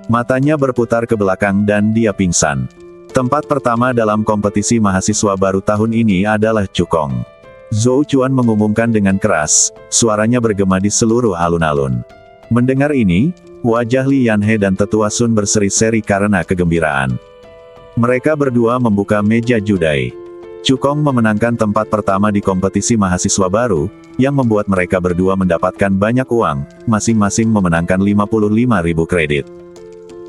Matanya berputar ke belakang dan dia pingsan. Tempat pertama dalam kompetisi mahasiswa baru tahun ini adalah Cukong. Zhou Chuan mengumumkan dengan keras, suaranya bergema di seluruh alun-alun. Mendengar ini, wajah Li Yanhe dan Tetua Sun berseri-seri karena kegembiraan. Mereka berdua membuka meja judai. Cukong memenangkan tempat pertama di kompetisi mahasiswa baru, yang membuat mereka berdua mendapatkan banyak uang, masing-masing memenangkan 55.000 kredit.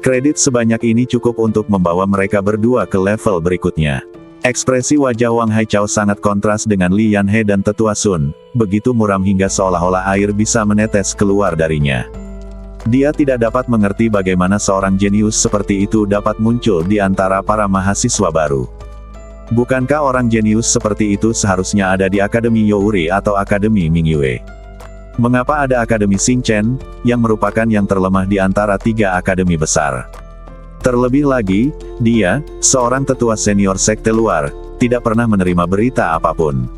Kredit sebanyak ini cukup untuk membawa mereka berdua ke level berikutnya. Ekspresi wajah Wang Haichao sangat kontras dengan Li Yanhe dan Tetua Sun, begitu muram hingga seolah-olah air bisa menetes keluar darinya. Dia tidak dapat mengerti bagaimana seorang jenius seperti itu dapat muncul di antara para mahasiswa baru. Bukankah orang jenius seperti itu seharusnya ada di Akademi Youri atau Akademi Mingyue? Mengapa ada Akademi Xingchen, yang merupakan yang terlemah di antara 3 akademi besar? Terlebih lagi, dia, seorang tetua senior sekte luar, tidak pernah menerima berita apapun.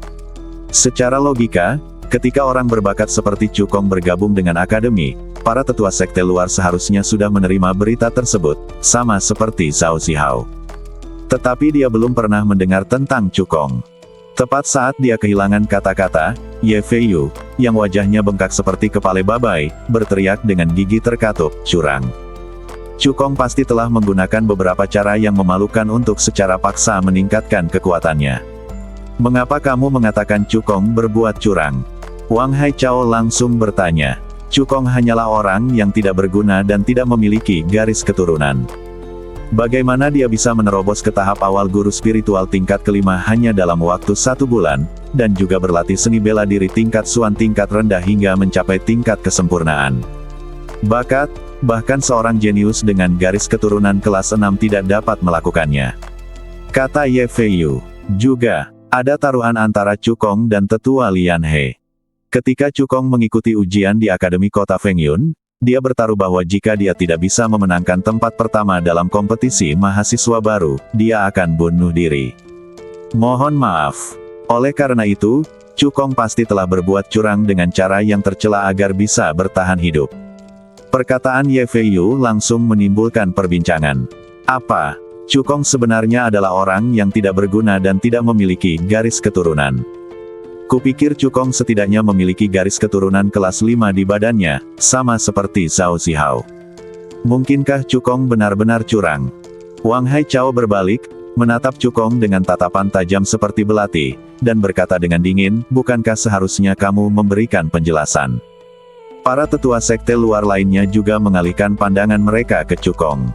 Secara logika, ketika orang berbakat seperti Cukong bergabung dengan akademi, para tetua sekte luar seharusnya sudah menerima berita tersebut, sama seperti Zhao Zihao. Tetapi dia belum pernah mendengar tentang Cukong. Tepat saat dia kehilangan kata-kata, Ye Feiyu, yang wajahnya bengkak seperti kepala babai, berteriak dengan gigi terkatup, curang. Cukong pasti telah menggunakan beberapa cara yang memalukan untuk secara paksa meningkatkan kekuatannya. Mengapa kamu mengatakan Cukong berbuat curang? Wang Haichao langsung bertanya. Cukong hanyalah orang yang tidak berguna dan tidak memiliki garis keturunan. Bagaimana dia bisa menerobos ke tahap awal guru spiritual tingkat kelima hanya dalam waktu 1 bulan, dan juga berlatih seni bela diri tingkat Suan tingkat rendah hingga mencapai tingkat kesempurnaan? Bakat, bahkan seorang jenius dengan garis keturunan kelas 6 tidak dapat melakukannya. Kata Ye Feiyu. Juga, ada taruhan antara Cukong dan tetua Lian He. Ketika Cukong mengikuti ujian di Akademi Kota Fengyun, dia bertaruh bahwa jika dia tidak bisa memenangkan tempat pertama dalam kompetisi mahasiswa baru, dia akan bunuh diri. Mohon maaf. Oleh karena itu, Cukong pasti telah berbuat curang dengan cara yang tercela agar bisa bertahan hidup. Perkataan Ye Feiyu langsung menimbulkan perbincangan. Apa? Cukong sebenarnya adalah orang yang tidak berguna dan tidak memiliki garis keturunan. Kupikir Cukong setidaknya memiliki garis keturunan kelas 5 di badannya, sama seperti Zhao Zihao. Mungkinkah Cukong benar-benar curang? Wang Haichao berbalik, menatap Cukong dengan tatapan tajam seperti belati, dan berkata dengan dingin, bukankah seharusnya kamu memberikan penjelasan? Para tetua sekte luar lainnya juga mengalihkan pandangan mereka ke Cukong.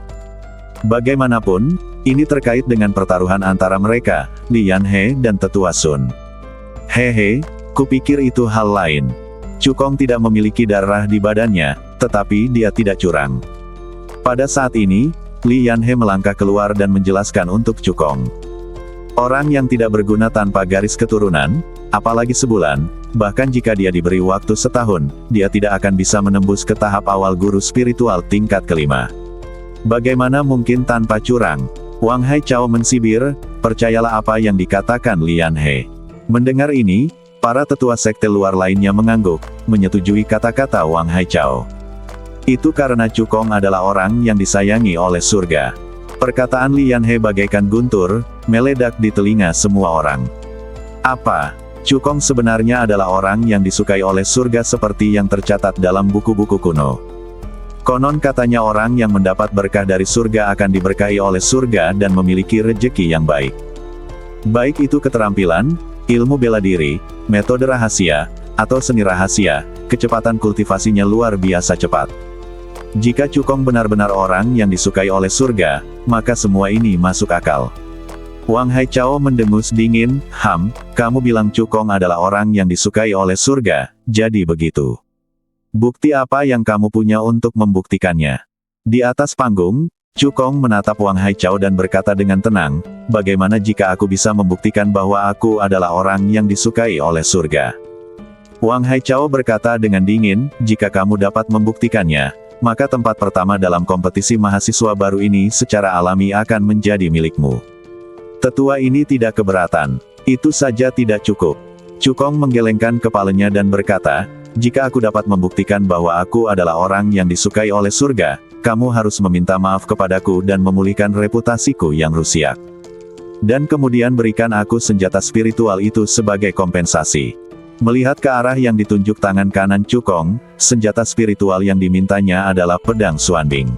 Bagaimanapun, ini terkait dengan pertaruhan antara mereka, Lian He dan tetua Sun. Hehe, kupikir itu hal lain. Cukong tidak memiliki darah di badannya, tetapi dia tidak curang. Pada saat ini, Lian He melangkah keluar dan menjelaskan untuk Cukong. Orang yang tidak berguna tanpa garis keturunan, apalagi sebulan, bahkan jika dia diberi waktu setahun, dia tidak akan bisa menembus ke tahap awal guru spiritual tingkat kelima. Bagaimana mungkin tanpa curang? Wang Haichao mensibir, percayalah apa yang dikatakan Lian He. Mendengar ini, para tetua sekte luar lainnya mengangguk, menyetujui kata-kata Wang Haichao. Itu karena Cukong adalah orang yang disayangi oleh surga. Perkataan Lian He bagaikan guntur, meledak di telinga semua orang. Apa? Cukong sebenarnya adalah orang yang disukai oleh surga seperti yang tercatat dalam buku-buku kuno. Konon katanya orang yang mendapat berkah dari surga akan diberkahi oleh surga dan memiliki rejeki yang baik. Baik itu keterampilan, ilmu bela diri, metode rahasia, atau seni rahasia, kecepatan kultivasinya luar biasa cepat. Jika Cukong benar-benar orang yang disukai oleh surga, maka semua ini masuk akal. Wang Haichao mendengus dingin, kamu bilang Cukong adalah orang yang disukai oleh surga, jadi begitu. Bukti apa yang kamu punya untuk membuktikannya? Di atas panggung, Cukong menatap Wang Haichao dan berkata dengan tenang, bagaimana jika aku bisa membuktikan bahwa aku adalah orang yang disukai oleh surga? Wang Haichao berkata dengan dingin, jika kamu dapat membuktikannya, maka tempat pertama dalam kompetisi mahasiswa baru ini secara alami akan menjadi milikmu. Tetua ini tidak keberatan. Itu saja tidak cukup. Cukong menggelengkan kepalanya dan berkata, jika aku dapat membuktikan bahwa aku adalah orang yang disukai oleh surga, kamu harus meminta maaf kepadaku dan memulihkan reputasiku yang rusak. Dan kemudian berikan aku senjata spiritual itu sebagai kompensasi. Melihat ke arah yang ditunjuk tangan kanan Cukong, senjata spiritual yang dimintanya adalah pedang Xuanbing.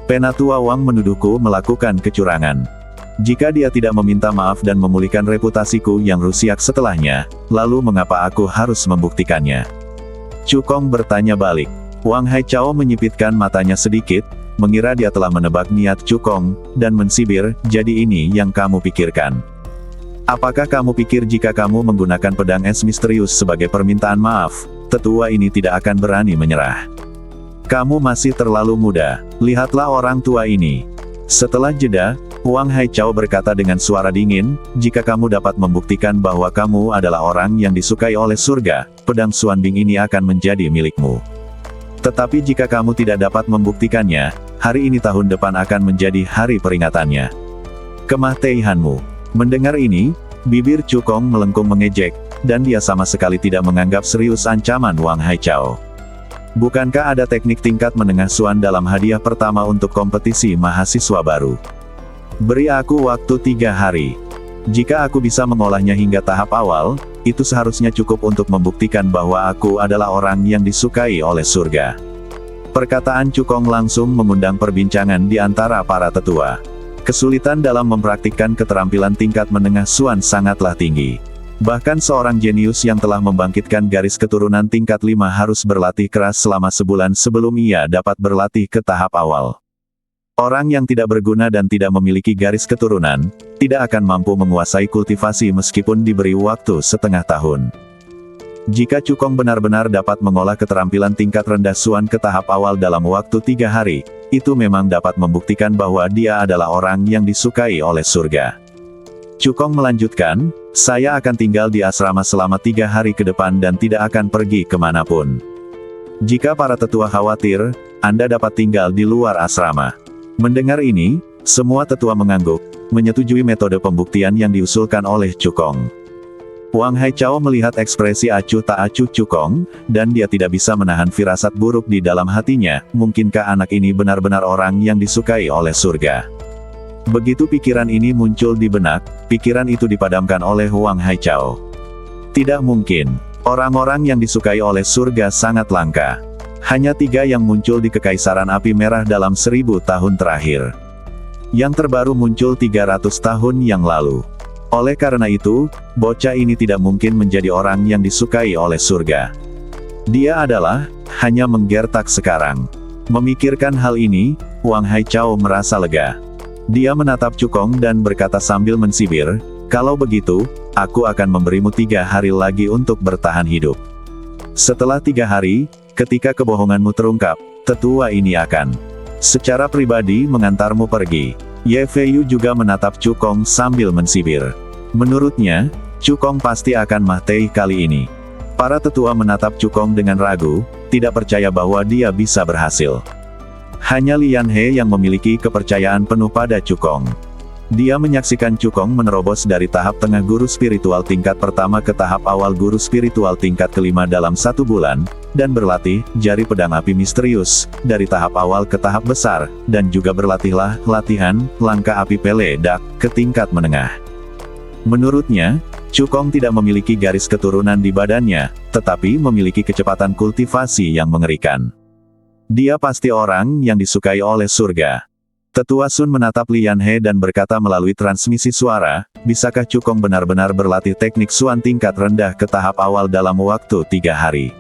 Penatua Wang menuduhku melakukan kecurangan. Jika dia tidak meminta maaf dan memulihkan reputasiku yang rusak setelahnya, lalu mengapa aku harus membuktikannya? Cukong bertanya balik. Wang Haichao menyipitkan matanya sedikit, mengira dia telah menebak niat Cukong, dan mensibir, jadi ini yang kamu pikirkan. Apakah kamu pikir jika kamu menggunakan pedang es misterius sebagai permintaan maaf, tetua ini tidak akan berani menyerah? Kamu masih terlalu muda. Lihatlah orang tua ini. Setelah jeda, Wang Haichao berkata dengan suara dingin, jika kamu dapat membuktikan bahwa kamu adalah orang yang disukai oleh surga, pedang Xuanbing ini akan menjadi milikmu. Tetapi jika kamu tidak dapat membuktikannya, hari ini tahun depan akan menjadi hari peringatannya. Kematianmu. Mendengar ini, bibir Cukong melengkung mengejek, dan dia sama sekali tidak menganggap serius ancaman Wang Haichao. Bukankah ada teknik tingkat menengah Xuan dalam hadiah pertama untuk kompetisi mahasiswa baru? Beri aku waktu 3 hari. Jika aku bisa mengolahnya hingga tahap awal, itu seharusnya cukup untuk membuktikan bahwa aku adalah orang yang disukai oleh surga. Perkataan Cukong langsung mengundang perbincangan di antara para tetua. Kesulitan dalam mempraktikkan keterampilan tingkat menengah Xuan sangatlah tinggi. Bahkan seorang jenius yang telah membangkitkan garis keturunan tingkat 5 harus berlatih keras selama sebulan sebelum ia dapat berlatih ke tahap awal. Orang yang tidak berguna dan tidak memiliki garis keturunan, tidak akan mampu menguasai kultivasi meskipun diberi waktu setengah tahun. Jika Cukong benar-benar dapat mengolah keterampilan tingkat rendah Xuan ke tahap awal dalam waktu 3 hari, itu memang dapat membuktikan bahwa dia adalah orang yang disukai oleh surga. Cukong melanjutkan, saya akan tinggal di asrama selama 3 hari ke depan dan tidak akan pergi kemanapun. Jika para tetua khawatir, Anda dapat tinggal di luar asrama. Mendengar ini, semua tetua mengangguk, menyetujui metode pembuktian yang diusulkan oleh Cukong. Wang Haichao melihat ekspresi acuh tak acuh Cukong, dan dia tidak bisa menahan firasat buruk di dalam hatinya, mungkinkah anak ini benar-benar orang yang disukai oleh surga? Begitu pikiran ini muncul di benak, pikiran itu dipadamkan oleh Wang Haichao. Tidak mungkin. Orang-orang yang disukai oleh surga sangat langka. Hanya 3 yang muncul di Kekaisaran Api Merah dalam 1000 tahun terakhir. Yang terbaru muncul 300 tahun yang lalu. Oleh karena itu, bocah ini tidak mungkin menjadi orang yang disukai oleh surga. Dia adalah, hanya menggertak sekarang. Memikirkan hal ini, Wang Haichao merasa lega. Dia menatap Cukong dan berkata sambil mensibir, kalau begitu, aku akan memberimu 3 hari lagi untuk bertahan hidup. Setelah 3 hari, ketika kebohonganmu terungkap, tetua ini akan secara pribadi mengantarmu pergi. Ye Feiyu juga menatap Cukong sambil mensibir. Menurutnya, Cukong pasti akan mati kali ini. Para tetua menatap Cukong dengan ragu, tidak percaya bahwa dia bisa berhasil. Hanya Lian He yang memiliki kepercayaan penuh pada Cukong. Dia menyaksikan Cukong menerobos dari tahap tengah guru spiritual tingkat pertama ke tahap awal guru spiritual tingkat kelima dalam 1 bulan, dan berlatih, jari pedang api misterius, dari tahap awal ke tahap besar, dan juga berlatihlah, latihan, langkah api peledak, ke tingkat menengah. Menurutnya, Cukong tidak memiliki garis keturunan di badannya, tetapi memiliki kecepatan kultivasi yang mengerikan. Dia pasti orang yang disukai oleh surga. Tetua Sun menatap Lian He dan berkata melalui transmisi suara, bisakah Cukong benar-benar berlatih teknik Xuan tingkat rendah ke tahap awal dalam waktu 3 hari?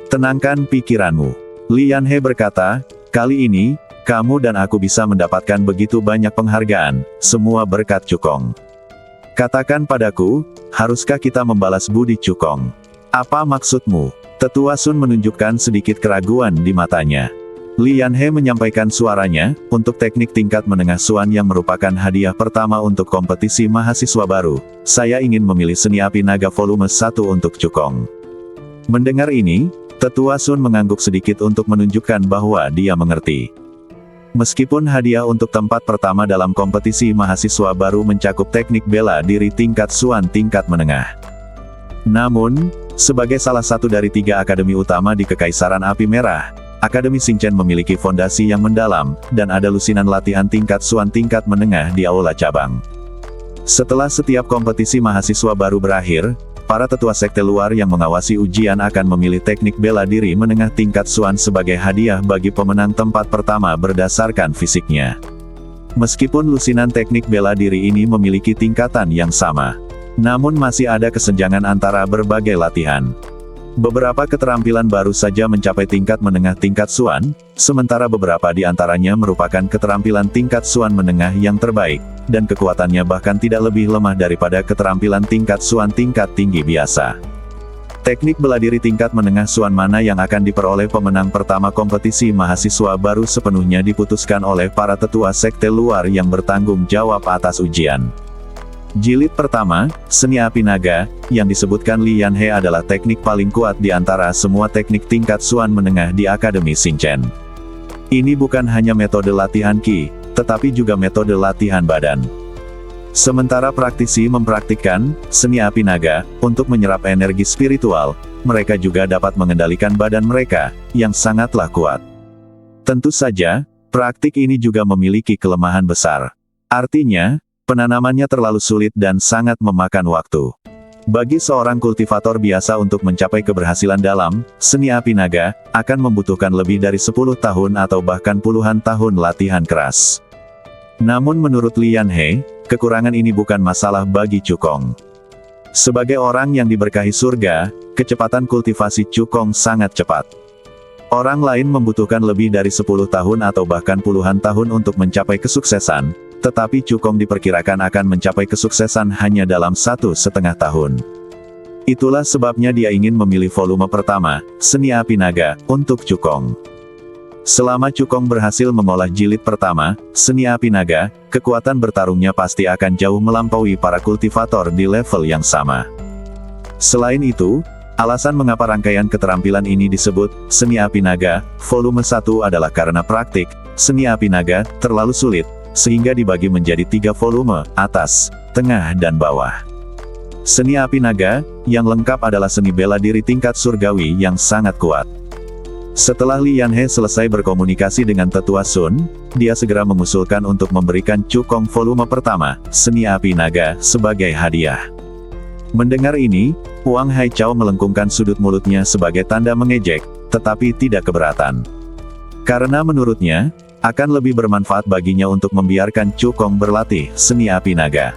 Tenangkan pikiranmu. Lian He berkata, kali ini, kamu dan aku bisa mendapatkan begitu banyak penghargaan, semua berkat Cukong. Katakan padaku, haruskah kita membalas budi Cukong? Apa maksudmu? Tetua Sun menunjukkan sedikit keraguan di matanya. Lian He menyampaikan suaranya, untuk teknik tingkat menengah Xuan yang merupakan hadiah pertama untuk kompetisi mahasiswa baru, saya ingin memilih seni api naga volume 1 untuk Cukong. Mendengar ini, Tetua Sun mengangguk sedikit untuk menunjukkan bahwa dia mengerti. Meskipun hadiah untuk tempat pertama dalam kompetisi mahasiswa baru mencakup teknik bela diri tingkat Xuan tingkat menengah. Namun, sebagai salah satu dari 3 akademi utama di Kekaisaran Api Merah, Akademi Xingchen memiliki fondasi yang mendalam, dan ada lusinan latihan tingkat Xuan tingkat menengah di aula cabang. Setelah setiap kompetisi mahasiswa baru berakhir, para tetua sekte luar yang mengawasi ujian akan memilih teknik bela diri menengah tingkat Xuan sebagai hadiah bagi pemenang tempat pertama berdasarkan fisiknya. Meskipun lusinan teknik bela diri ini memiliki tingkatan yang sama, namun masih ada kesenjangan antara berbagai latihan. Beberapa keterampilan baru saja mencapai tingkat menengah tingkat Xuan, sementara beberapa di antaranya merupakan keterampilan tingkat Xuan menengah yang terbaik, dan kekuatannya bahkan tidak lebih lemah daripada keterampilan tingkat Xuan tingkat tinggi biasa. Teknik bela diri tingkat menengah Suan mana yang akan diperoleh pemenang pertama kompetisi mahasiswa baru sepenuhnya diputuskan oleh para tetua sekte luar yang bertanggung jawab atas ujian. Jilid pertama, Seni Api Naga, yang disebutkan Li Yanhe adalah teknik paling kuat di antara semua teknik tingkat Suan menengah di Akademi Xingchen. Ini bukan hanya metode latihan Qi, tetapi juga metode latihan badan. Sementara praktisi mempraktikkan Seni Api Naga untuk menyerap energi spiritual, mereka juga dapat mengendalikan badan mereka, yang sangatlah kuat. Tentu saja, praktik ini juga memiliki kelemahan besar. Artinya, penanamannya terlalu sulit dan sangat memakan waktu. Bagi seorang kultivator biasa untuk mencapai keberhasilan dalam Seni Api Naga, akan membutuhkan lebih dari 10 tahun atau bahkan puluhan tahun latihan keras. Namun menurut Li Yanhe, kekurangan ini bukan masalah bagi Cukong. Sebagai orang yang diberkahi surga, kecepatan kultivasi Cukong sangat cepat. Orang lain membutuhkan lebih dari 10 tahun atau bahkan puluhan tahun untuk mencapai kesuksesan, tetapi Cukong diperkirakan akan mencapai kesuksesan hanya dalam 1,5 tahun. Itulah sebabnya dia ingin memilih volume pertama, Seni Api Naga, untuk Cukong. Selama Cukong berhasil mengolah jilid pertama, Seni Api Naga, kekuatan bertarungnya pasti akan jauh melampaui para kultivator di level yang sama. Selain itu, alasan mengapa rangkaian keterampilan ini disebut Seni Api Naga, volume 1 adalah karena praktik Seni Api Naga terlalu sulit, sehingga dibagi menjadi 3 volume, atas, tengah dan bawah. Seni Api Naga, yang lengkap adalah seni bela diri tingkat surgawi yang sangat kuat. Setelah Li Yanhe selesai berkomunikasi dengan tetua Sun, dia segera mengusulkan untuk memberikan Cukong volume pertama, Seni Api Naga, sebagai hadiah. Mendengar ini, Wang Haichao melengkungkan sudut mulutnya sebagai tanda mengejek, tetapi tidak keberatan. Karena menurutnya, akan lebih bermanfaat baginya untuk membiarkan Cukong berlatih Seni Api Naga.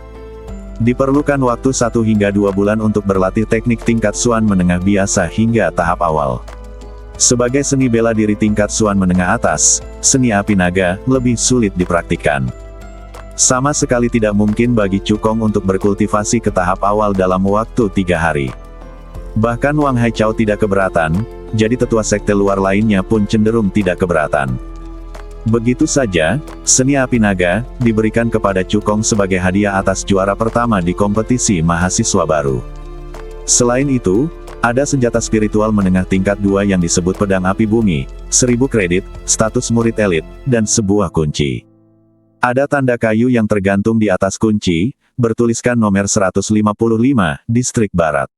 Diperlukan waktu 1 hingga 2 bulan untuk berlatih teknik tingkat Suan menengah biasa hingga tahap awal. Sebagai seni bela diri tingkat Suan menengah atas, Seni Api Naga lebih sulit dipraktikkan. Sama sekali tidak mungkin bagi Cukong untuk berkultivasi ke tahap awal dalam waktu 3 hari. Bahkan Wang Haichao tidak keberatan, jadi tetua sekte luar lainnya pun cenderung tidak keberatan. Begitu saja, Seni Api Naga diberikan kepada Cukong sebagai hadiah atas juara pertama di kompetisi mahasiswa baru. Selain itu, ada senjata spiritual menengah tingkat 2 yang disebut Pedang Api Bumi, 1000 kredit, status murid elit, dan sebuah kunci. Ada tanda kayu yang tergantung di atas kunci, bertuliskan nomor 155, Distrik Barat.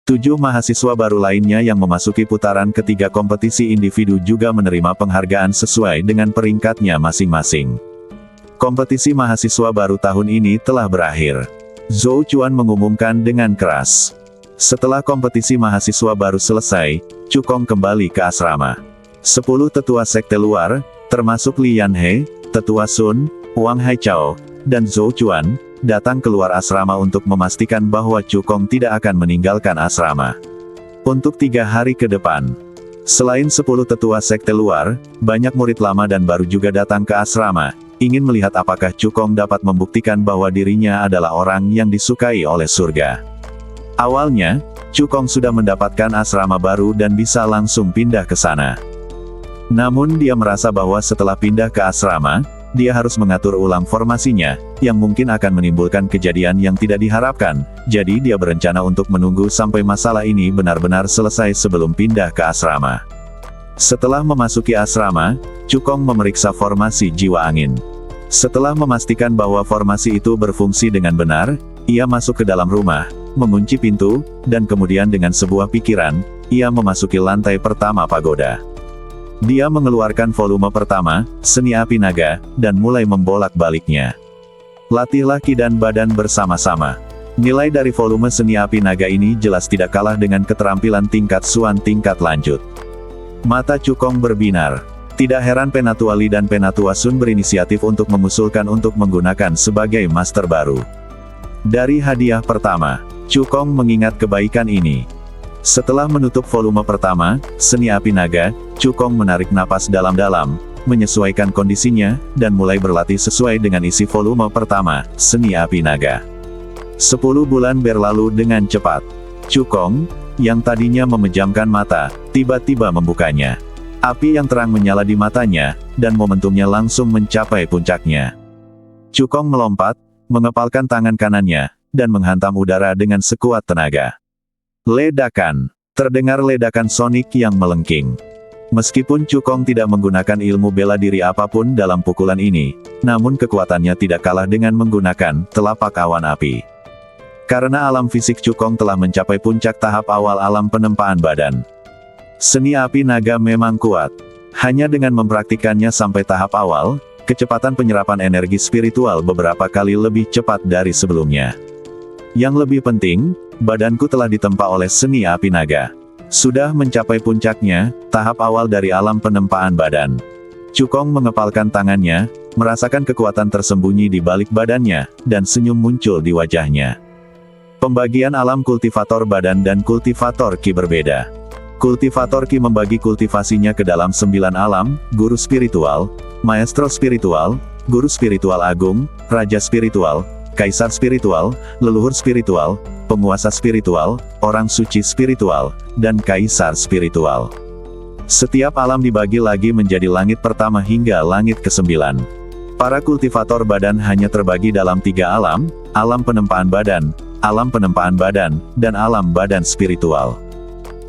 7 mahasiswa baru lainnya yang memasuki putaran ketiga kompetisi individu juga menerima penghargaan sesuai dengan peringkatnya masing-masing. Kompetisi mahasiswa baru tahun ini telah berakhir. Zhou Chuan mengumumkan dengan keras. Setelah kompetisi mahasiswa baru selesai, Cukong kembali ke asrama. 10 tetua sekte luar, termasuk Li Yanhe, tetua Sun, Wang Haichao, dan Zhou Chuan, datang keluar asrama untuk memastikan bahwa Cukong tidak akan meninggalkan asrama untuk 3 hari ke depan. Selain 10 tetua sekte luar, banyak murid lama dan baru juga datang ke asrama, ingin melihat apakah Cukong dapat membuktikan bahwa dirinya adalah orang yang disukai oleh surga. Awalnya, Cukong sudah mendapatkan asrama baru dan bisa langsung pindah ke sana. Namun dia merasa bahwa setelah pindah ke asrama, dia harus mengatur ulang formasinya, yang mungkin akan menimbulkan kejadian yang tidak diharapkan, jadi dia berencana untuk menunggu sampai masalah ini benar-benar selesai sebelum pindah ke asrama. Setelah memasuki asrama, Cukong memeriksa formasi jiwa angin. Setelah memastikan bahwa formasi itu berfungsi dengan benar, ia masuk ke dalam rumah, mengunci pintu, dan kemudian dengan sebuah pikiran, ia memasuki lantai pertama pagoda. Dia mengeluarkan volume pertama, Seni Api Naga, dan mulai membolak-baliknya. Latihlah Qi dan badan bersama-sama. Nilai dari volume Seni Api Naga ini jelas tidak kalah dengan keterampilan tingkat Suan tingkat lanjut. Mata Cukong berbinar. Tidak heran Penatua Li dan Penatua Sun berinisiatif untuk mengusulkan untuk menggunakan sebagai master baru. Dari hadiah pertama, Cukong mengingat kebaikan ini. Setelah menutup volume pertama, Seni Api Naga, Cukong menarik napas dalam-dalam, menyesuaikan kondisinya, dan mulai berlatih sesuai dengan isi volume pertama, Seni Api Naga. 10 bulan berlalu dengan cepat. Cukong, yang tadinya memejamkan mata, tiba-tiba membukanya. Api yang terang menyala di matanya, dan momentumnya langsung mencapai puncaknya. Cukong melompat, mengepalkan tangan kanannya, dan menghantam udara dengan sekuat tenaga. Ledakan. Terdengar ledakan sonik yang melengking. Meskipun Cukong tidak menggunakan ilmu bela diri apapun dalam pukulan ini, namun kekuatannya tidak kalah dengan menggunakan telapak awan api. Karena alam fisik Cukong telah mencapai puncak tahap awal alam penempaan badan. Seni api naga memang kuat. Hanya dengan mempraktikannya sampai tahap awal, kecepatan penyerapan energi spiritual beberapa kali lebih cepat dari sebelumnya. Yang lebih penting, badanku telah ditempa oleh seni api naga. Sudah mencapai puncaknya, tahap awal dari alam penempaan badan. Cukong mengepalkan tangannya, merasakan kekuatan tersembunyi di balik badannya, dan senyum muncul di wajahnya. Pembagian alam kultivator badan dan kultivator ki berbeda. Kultivator ki membagi kultivasinya ke dalam 9 alam, guru spiritual, maestro spiritual, guru spiritual agung, raja spiritual, kaisar spiritual, leluhur spiritual, penguasa spiritual, orang suci spiritual, dan kaisar spiritual. Setiap alam dibagi lagi menjadi langit pertama hingga langit ke-9. Para kultivator badan hanya terbagi dalam 3 alam, alam penempaan badan, dan alam badan spiritual.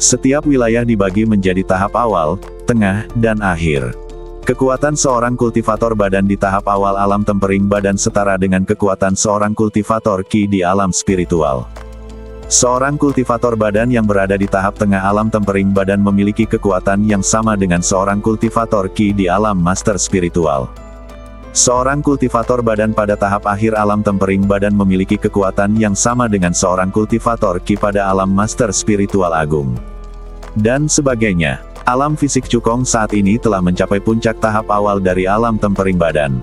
Setiap wilayah dibagi menjadi tahap awal, tengah, dan akhir. Kekuatan seorang kultivator badan di tahap awal alam tempering badan setara dengan kekuatan seorang kultivator ki di alam spiritual. Seorang kultivator badan yang berada di tahap tengah alam tempering badan memiliki kekuatan yang sama dengan seorang kultivator ki di alam master spiritual. Seorang kultivator badan pada tahap akhir alam tempering badan memiliki kekuatan yang sama dengan seorang kultivator ki pada alam master spiritual agung. Dan sebagainya. Alam fisik Cukong saat ini telah mencapai puncak tahap awal dari alam tempering badan.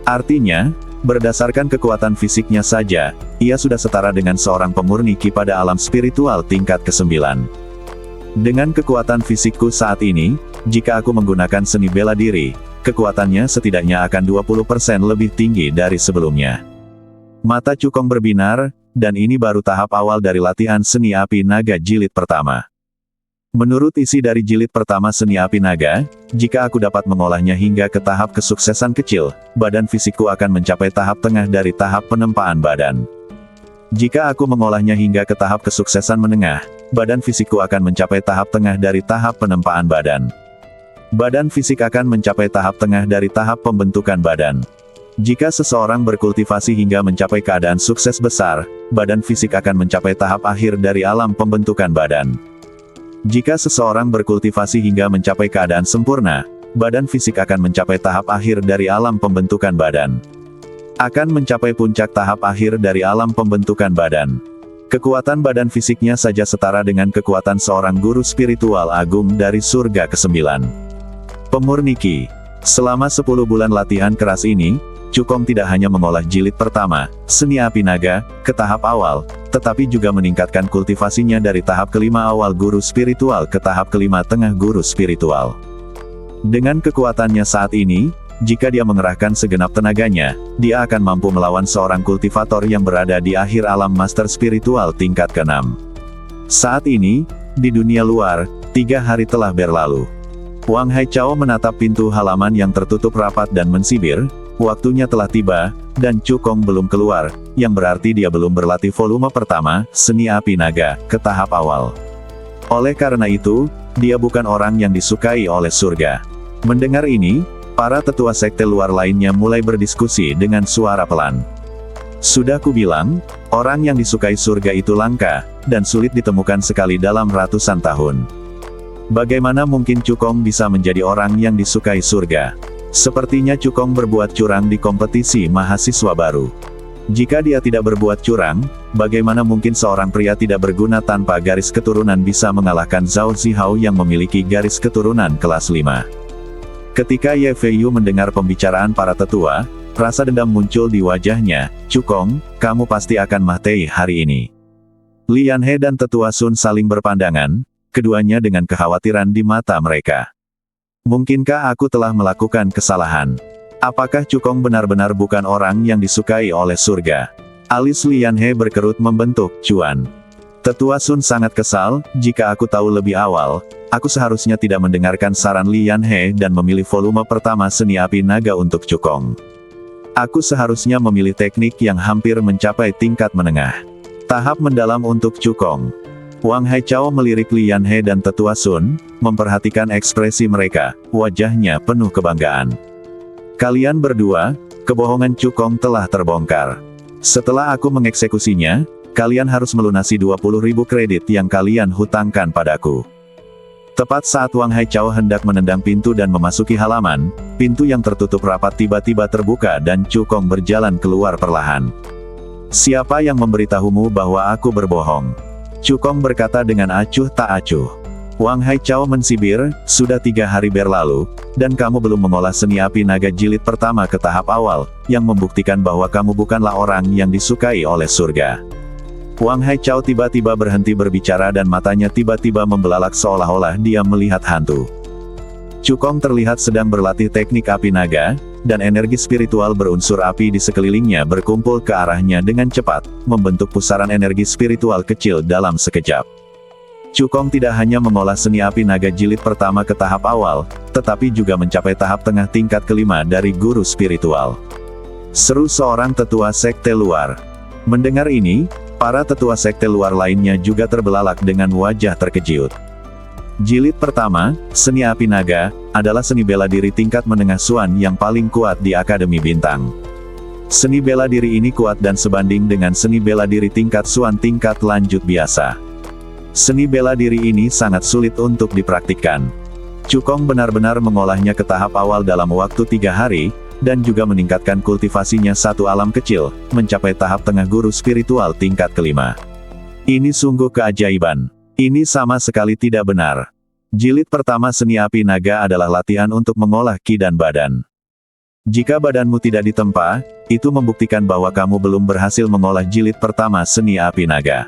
Artinya, berdasarkan kekuatan fisiknya saja, ia sudah setara dengan seorang pemurni ki pada alam spiritual tingkat ke-9. Dengan kekuatan fisikku saat ini, jika aku menggunakan seni bela diri, kekuatannya setidaknya akan 20% lebih tinggi dari sebelumnya. Mata Cukong berbinar, dan ini baru tahap awal dari latihan seni api naga jilid pertama. Menurut isi dari jilid pertama seni api naga, jika aku dapat mengolahnya hingga ke tahap kesuksesan kecil, badan fisikku akan mencapai tahap tengah dari tahap penempaan badan. Jika aku mengolahnya hingga ke tahap kesuksesan menengah, badan fisikku akan mencapai tahap tengah dari tahap penempaan badan. Badan fisik akan mencapai tahap tengah dari tahap pembentukan badan. Jika seseorang berkultivasi hingga mencapai keadaan sukses besar, badan fisik akan mencapai tahap akhir dari alam pembentukan badan. Jika seseorang berkultivasi hingga mencapai keadaan sempurna, badan fisik akan mencapai tahap akhir dari alam pembentukan badan. Akan mencapai puncak tahap akhir dari alam pembentukan badan. Kekuatan badan fisiknya saja setara dengan kekuatan seorang guru spiritual agung dari surga ke-9. Pemurni ki. Selama 10 bulan latihan keras ini, Cukong tidak hanya mengolah jilid pertama, seni api naga, ke tahap awal, tetapi juga meningkatkan kultivasinya dari tahap kelima awal guru spiritual ke tahap kelima tengah guru spiritual. Dengan kekuatannya saat ini, jika dia mengerahkan segenap tenaganya, dia akan mampu melawan seorang kultivator yang berada di akhir alam master spiritual tingkat ke-6. Saat ini, di dunia luar, 3 hari telah berlalu. Wang Haichao menatap pintu halaman yang tertutup rapat dan mensibir. Waktunya telah tiba, dan Cukong belum keluar, yang berarti dia belum berlatih volume pertama, seni api naga, ke tahap awal. Oleh karena itu, dia bukan orang yang disukai oleh surga. Mendengar ini, para tetua sekte luar lainnya mulai berdiskusi dengan suara pelan. Sudah kubilang, orang yang disukai surga itu langka, dan sulit ditemukan sekali dalam ratusan tahun. Bagaimana mungkin Cukong bisa menjadi orang yang disukai surga? Sepertinya Cukong berbuat curang di kompetisi mahasiswa baru. Jika dia tidak berbuat curang, bagaimana mungkin seorang pria tidak berguna tanpa garis keturunan bisa mengalahkan Zhao Zihao yang memiliki garis keturunan kelas 5? Ketika Ye Feiyu mendengar pembicaraan para tetua, rasa dendam muncul di wajahnya. Cukong, kamu pasti akan mati hari ini. Lian He dan tetua Sun saling berpandangan, keduanya dengan kekhawatiran di mata mereka. Mungkinkah aku telah melakukan kesalahan? Apakah Cukong benar-benar bukan orang yang disukai oleh surga? Alis Lian He berkerut membentuk, Cuan. Tetua Sun sangat kesal, jika aku tahu lebih awal, aku seharusnya tidak mendengarkan saran Li Yanhe dan memilih volume pertama seni api naga untuk Cukong. Aku seharusnya memilih teknik yang hampir mencapai tingkat menengah. Tahap mendalam untuk Cukong. Wang Haichao melirik Li Yanhe dan Tetua Sun, memperhatikan ekspresi mereka, wajahnya penuh kebanggaan. Kalian berdua, kebohongan Cukong telah terbongkar. Setelah aku mengeksekusinya, kalian harus melunasi 20.000 kredit yang kalian hutangkan padaku. Tepat saat Wang Haichao hendak menendang pintu dan memasuki halaman, pintu yang tertutup rapat tiba-tiba terbuka dan Cukong berjalan keluar perlahan. Siapa yang memberitahumu bahwa aku berbohong? Cukong berkata dengan acuh tak acuh. Wang Haichao mensibir, sudah 3 hari berlalu, dan kamu belum mengolah seni api naga jilid pertama ke tahap awal, yang membuktikan bahwa kamu bukanlah orang yang disukai oleh surga. Wang Haichao tiba-tiba berhenti berbicara dan matanya tiba-tiba membelalak seolah-olah dia melihat hantu. Cukong terlihat sedang berlatih teknik api naga, dan energi spiritual berunsur api di sekelilingnya berkumpul ke arahnya dengan cepat, membentuk pusaran energi spiritual kecil dalam sekejap. Cukong tidak hanya mengolah seni api naga jilid pertama ke tahap awal, tetapi juga mencapai tahap tengah tingkat kelima dari guru spiritual. Seru seorang tetua sekte luar. Mendengar ini, para tetua sekte luar lainnya juga terbelalak dengan wajah terkejut. Jilid pertama, seni api naga, adalah seni bela diri tingkat menengah Suan yang paling kuat di Akademi Bintang. Seni bela diri ini kuat dan sebanding dengan seni bela diri tingkat Suan tingkat lanjut biasa. Seni bela diri ini sangat sulit untuk dipraktikkan. Cukong benar-benar mengolahnya ke tahap awal dalam waktu 3 hari, dan juga meningkatkan kultivasinya satu alam kecil, mencapai tahap tengah guru spiritual tingkat kelima. Ini sungguh keajaiban. Ini sama sekali tidak benar. Jilid pertama seni api naga adalah latihan untuk mengolah ki dan badan. Jika badanmu tidak ditempa, itu membuktikan bahwa kamu belum berhasil mengolah jilid pertama seni api naga.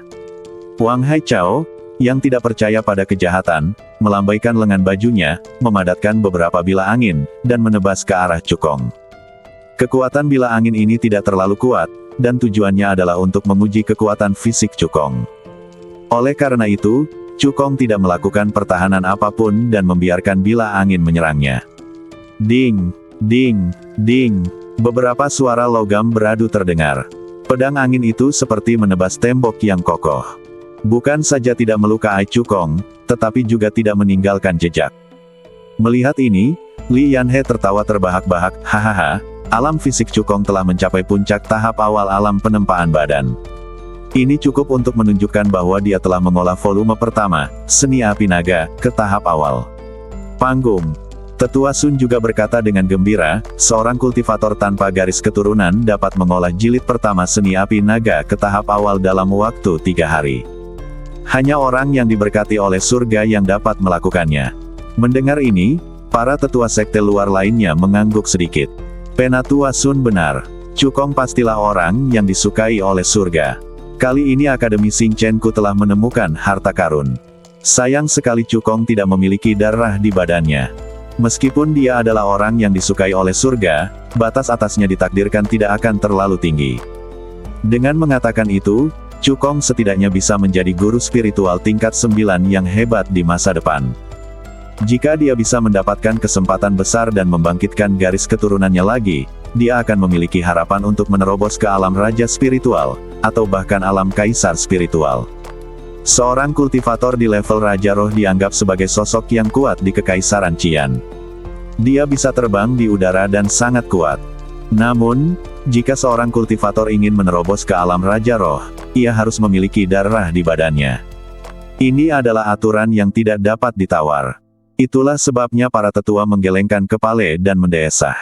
Wang Haichao, yang tidak percaya pada kejahatan, melambaikan lengan bajunya, memadatkan beberapa bila angin, dan menebas ke arah Cukong. Kekuatan bila angin ini tidak terlalu kuat, dan tujuannya adalah untuk menguji kekuatan fisik Cukong. Oleh karena itu, Cukong tidak melakukan pertahanan apapun dan membiarkan bila angin menyerangnya. Ding, ding, ding, beberapa suara logam beradu terdengar. Pedang angin itu seperti menebas tembok yang kokoh. Bukan saja tidak melukai Cukong, tetapi juga tidak meninggalkan jejak. Melihat ini, Li Yanhe tertawa terbahak-bahak, hahaha, alam fisik Cukong telah mencapai puncak tahap awal alam penempaan badan. Ini cukup untuk menunjukkan bahwa dia telah mengolah volume pertama, seni api naga, ke tahap awal. Panggung. Tetua Sun juga berkata dengan gembira, seorang kultivator tanpa garis keturunan dapat mengolah jilid pertama seni api naga ke tahap awal dalam waktu 3 hari. Hanya orang yang diberkati oleh surga yang dapat melakukannya. Mendengar ini, para tetua sekte luar lainnya mengangguk sedikit. Penatua Sun benar. Cukong pastilah orang yang disukai oleh surga. Kali ini Akademi Xingchen-ku telah menemukan harta karun. Sayang sekali Cukong tidak memiliki darah di badannya. Meskipun dia adalah orang yang disukai oleh surga, batas atasnya ditakdirkan tidak akan terlalu tinggi. Dengan mengatakan itu, Cukong setidaknya bisa menjadi guru spiritual tingkat 9 yang hebat di masa depan. Jika dia bisa mendapatkan kesempatan besar dan membangkitkan garis keturunannya lagi, dia akan memiliki harapan untuk menerobos ke alam raja spiritual, atau bahkan alam kaisar spiritual. Seorang kultivator di level Raja Roh dianggap sebagai sosok yang kuat di Kekaisaran Qian. Dia bisa terbang di udara dan sangat kuat. Namun, jika seorang kultivator ingin menerobos ke alam Raja Roh, ia harus memiliki darah di badannya. Ini adalah aturan yang tidak dapat ditawar. Itulah sebabnya para tetua menggelengkan kepala dan mendesah.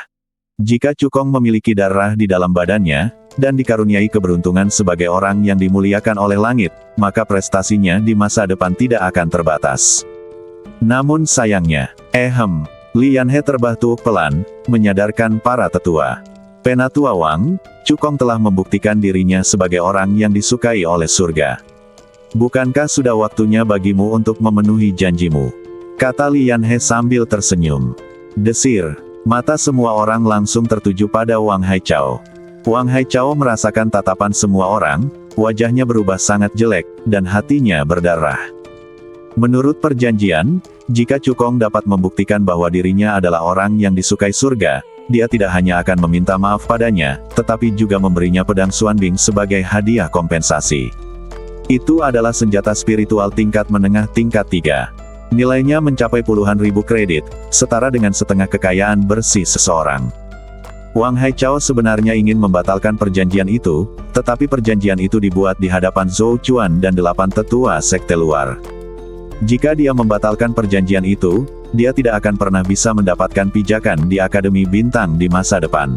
Jika Cukong memiliki darah di dalam badannya, dan dikaruniai keberuntungan sebagai orang yang dimuliakan oleh langit, maka prestasinya di masa depan tidak akan terbatas. Namun sayangnya, Li Yanhe terbahtuk pelan, menyadarkan para tetua. Penatua Wang, Cukong telah membuktikan dirinya sebagai orang yang disukai oleh surga. Bukankah sudah waktunya bagimu untuk memenuhi janjimu? Kata Li Yanhe sambil tersenyum. Desir. Mata semua orang langsung tertuju pada Wang Haichao. Wang Haichao merasakan tatapan semua orang, Wajahnya berubah sangat jelek, dan hatinya berdarah. Menurut perjanjian, jika Cukong dapat membuktikan bahwa dirinya adalah orang yang disukai surga, dia tidak hanya akan meminta maaf padanya, tetapi juga memberinya pedang Xuanbing sebagai hadiah kompensasi. Itu adalah senjata spiritual tingkat menengah tingkat 3. Nilainya mencapai puluhan ribu kredit, setara dengan setengah kekayaan bersih seseorang. Wang Haichao sebenarnya ingin membatalkan perjanjian itu, tetapi perjanjian itu dibuat di hadapan Zhou Chuan dan 8 tetua sekte luar. Jika dia membatalkan perjanjian itu, dia tidak akan pernah bisa mendapatkan pijakan di Akademi Bintang di masa depan.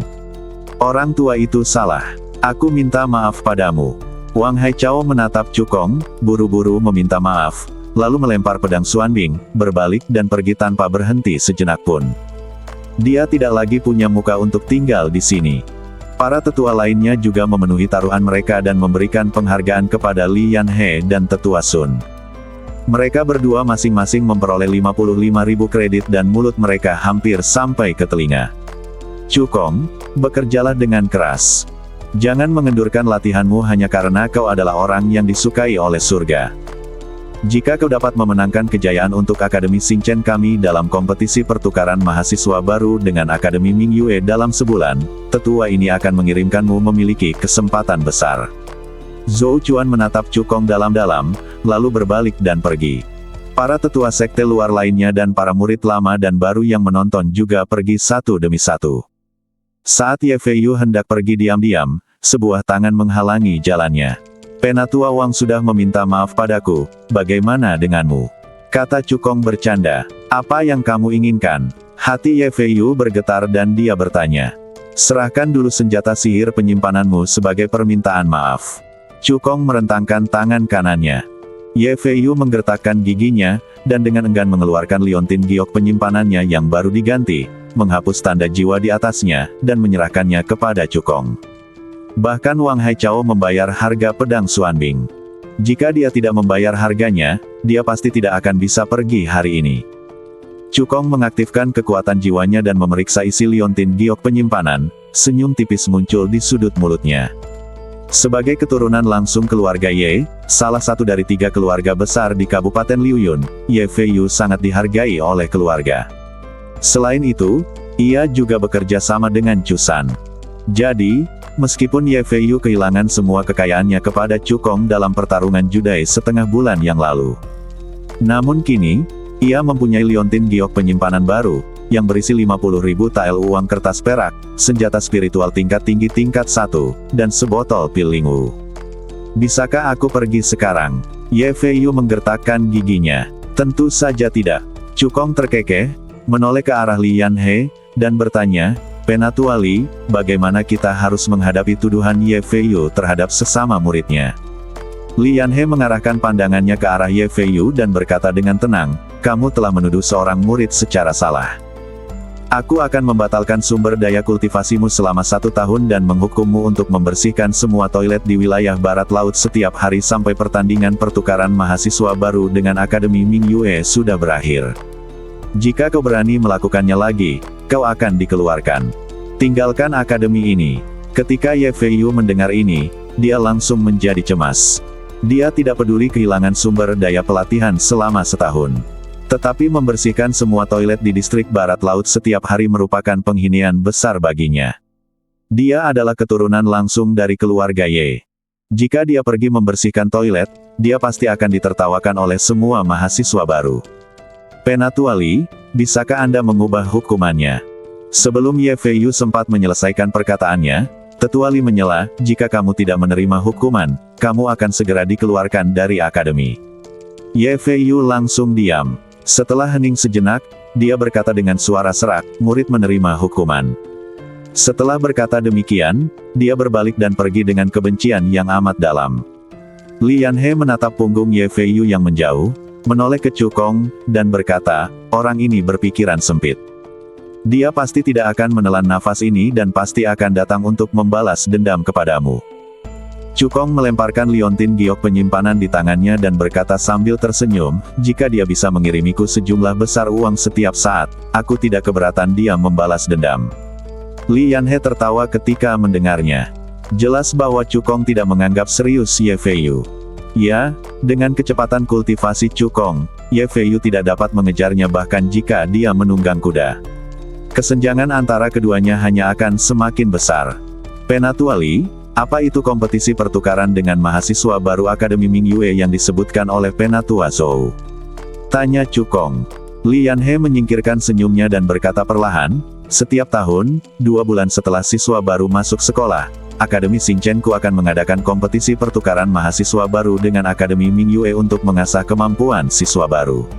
Orang tua itu salah. Aku minta maaf padamu. Wang Haichao menatap Cukong, buru-buru meminta maaf, lalu melempar pedang Xuanbing, berbalik dan pergi tanpa berhenti sejenak pun. Dia tidak lagi punya muka untuk tinggal di sini. Para tetua lainnya juga memenuhi taruhan mereka dan memberikan penghargaan kepada Li Yanhe dan tetua Sun. Mereka berdua masing-masing memperoleh 55.000 kredit dan mulut mereka hampir sampai ke telinga. Cukong, bekerjalah dengan keras. Jangan mengendurkan latihanmu hanya karena kau adalah orang yang disukai oleh surga. Jika kau dapat memenangkan kejayaan untuk Akademi Xingchen kami dalam kompetisi pertukaran mahasiswa baru dengan Akademi Mingyue dalam sebulan, tetua ini akan mengirimkanmu memiliki kesempatan besar. Zhou Chuan menatap Cukong dalam-dalam, lalu berbalik dan pergi. Para tetua sekte luar lainnya dan para murid lama dan baru yang menonton juga pergi satu demi satu. Saat Ye Feiyu hendak pergi diam-diam, sebuah tangan menghalangi jalannya. Penatua Wang sudah meminta maaf padaku, bagaimana denganmu? Kata Cukong bercanda. Apa yang kamu inginkan? Hati Ye Feiyu bergetar dan dia bertanya. Serahkan dulu senjata sihir penyimpananmu sebagai permintaan maaf. Cukong merentangkan tangan kanannya. Ye Feiyu menggertakkan giginya, dan dengan enggan mengeluarkan liontin giok penyimpanannya yang baru diganti, menghapus tanda jiwa di atasnya, dan menyerahkannya kepada Cukong. Bahkan Wang Haichao membayar harga pedang Xuanbing. Jika dia tidak membayar harganya, dia pasti tidak akan bisa pergi hari ini. Cukong mengaktifkan kekuatan jiwanya dan memeriksa isi liontin giok penyimpanan, senyum tipis muncul di sudut mulutnya. Sebagai keturunan langsung keluarga Ye, salah satu dari 3 keluarga besar di Kabupaten Liuyun, Ye Feiyu sangat dihargai oleh keluarga. Selain itu, ia juga bekerja sama dengan Chu San. Jadi, meskipun Ye Feiyu kehilangan semua kekayaannya kepada Cukong dalam pertarungan judai setengah bulan yang lalu, namun kini, ia mempunyai liontin giok penyimpanan baru, yang berisi 50.000 tael uang kertas perak, senjata spiritual tingkat tinggi tingkat 1, dan sebotol pil lingu. Bisakah aku pergi sekarang? Ye Feiyu menggertakkan giginya. Tentu saja tidak. Cukong terkekeh, menoleh ke arah Li Yanhe, dan bertanya, Penatua Li, bagaimana kita harus menghadapi tuduhan Ye Feiyu terhadap sesama muridnya? Li Yanhe mengarahkan pandangannya ke arah Ye Feiyu dan berkata dengan tenang, kamu telah menuduh seorang murid secara salah. Aku akan membatalkan sumber daya kultivasimu selama 1 tahun dan menghukummu untuk membersihkan semua toilet di wilayah barat laut setiap hari sampai pertandingan pertukaran mahasiswa baru dengan Akademi Mingyue sudah berakhir. Jika kau berani melakukannya lagi, kau akan dikeluarkan. Tinggalkan akademi ini. Ketika Ye Feiyu mendengar ini, dia langsung menjadi cemas. Dia tidak peduli kehilangan sumber daya pelatihan selama 1 tahun. Tetapi membersihkan semua toilet di distrik barat laut setiap hari merupakan penghinaan besar baginya. Dia adalah keturunan langsung dari keluarga Ye. Jika dia pergi membersihkan toilet, dia pasti akan ditertawakan oleh semua mahasiswa baru. Penatua Li, bisakah Anda mengubah hukumannya? Sebelum Ye Feiyu sempat menyelesaikan perkataannya, Tetua Li menyela, jika kamu tidak menerima hukuman, kamu akan segera dikeluarkan dari akademi. Ye Feiyu langsung diam. Setelah hening sejenak, dia berkata dengan suara serak, murid menerima hukuman. Setelah berkata demikian, dia berbalik dan pergi dengan kebencian yang amat dalam. Li Yanhe menatap punggung Ye Feiyu yang menjauh, menoleh ke Cukong, dan berkata, orang ini berpikiran sempit. Dia pasti tidak akan menelan nafas ini dan pasti akan datang untuk membalas dendam kepadamu. Cukong melemparkan liontin giok penyimpanan di tangannya dan berkata sambil tersenyum, jika dia bisa mengirimiku sejumlah besar uang setiap saat, aku tidak keberatan dia membalas dendam. Li Yanhe tertawa ketika mendengarnya. Jelas bahwa Cukong tidak menganggap serius Ye Feiyu. Ya, dengan kecepatan kultivasi Cukong, Ye Feiyu tidak dapat mengejarnya bahkan jika dia menunggang kuda. Kesenjangan antara keduanya hanya akan semakin besar. Penatua Li, apa itu kompetisi pertukaran dengan mahasiswa baru Akademi Mingyue yang disebutkan oleh Penatua Zhou? Tanya Cukong. Li Yanhe menyingkirkan senyumnya dan berkata perlahan, setiap tahun, 2 bulan setelah siswa baru masuk sekolah, Akademi Xingchenku akan mengadakan kompetisi pertukaran mahasiswa baru dengan Akademi Mingyue untuk mengasah kemampuan siswa baru.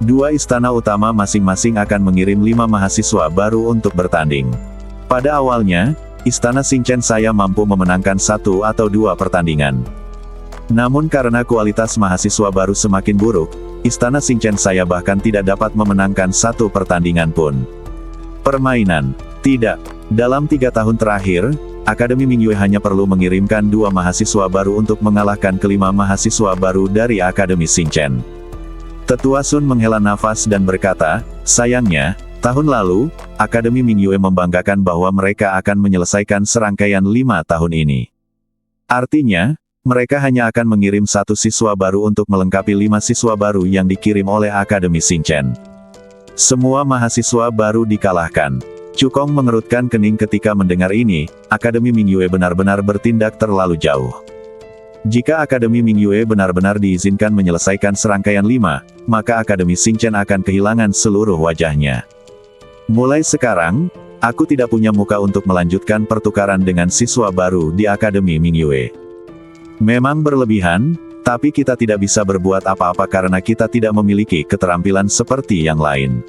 2 istana utama masing-masing akan mengirim 5 mahasiswa baru untuk bertanding. Pada awalnya, Istana Xingchen saya mampu memenangkan 1 atau 2 pertandingan. Namun karena kualitas mahasiswa baru semakin buruk, Istana Xingchen saya bahkan tidak dapat memenangkan 1 pertandingan pun. Permainan. Tidak. Dalam 3 tahun terakhir, Akademi Mingyue hanya perlu mengirimkan 2 mahasiswa baru untuk mengalahkan kelima mahasiswa baru dari Akademi Xingchen. Tetua Sun menghela nafas dan berkata, sayangnya, tahun lalu, Akademi Mingyue membanggakan bahwa mereka akan menyelesaikan serangkaian 5 tahun ini. Artinya, mereka hanya akan mengirim 1 siswa baru untuk melengkapi 5 siswa baru yang dikirim oleh Akademi Xingchen. Semua mahasiswa baru dikalahkan. Cukong mengerutkan kening ketika mendengar ini, Akademi Mingyue benar-benar bertindak terlalu jauh. Jika Akademi Mingyue benar-benar diizinkan menyelesaikan serangkaian 5, maka Akademi Xingchen akan kehilangan seluruh wajahnya. Mulai sekarang, aku tidak punya muka untuk melanjutkan pertukaran dengan siswa baru di Akademi Mingyue. Memang berlebihan, tapi kita tidak bisa berbuat apa-apa karena kita tidak memiliki keterampilan seperti yang lain.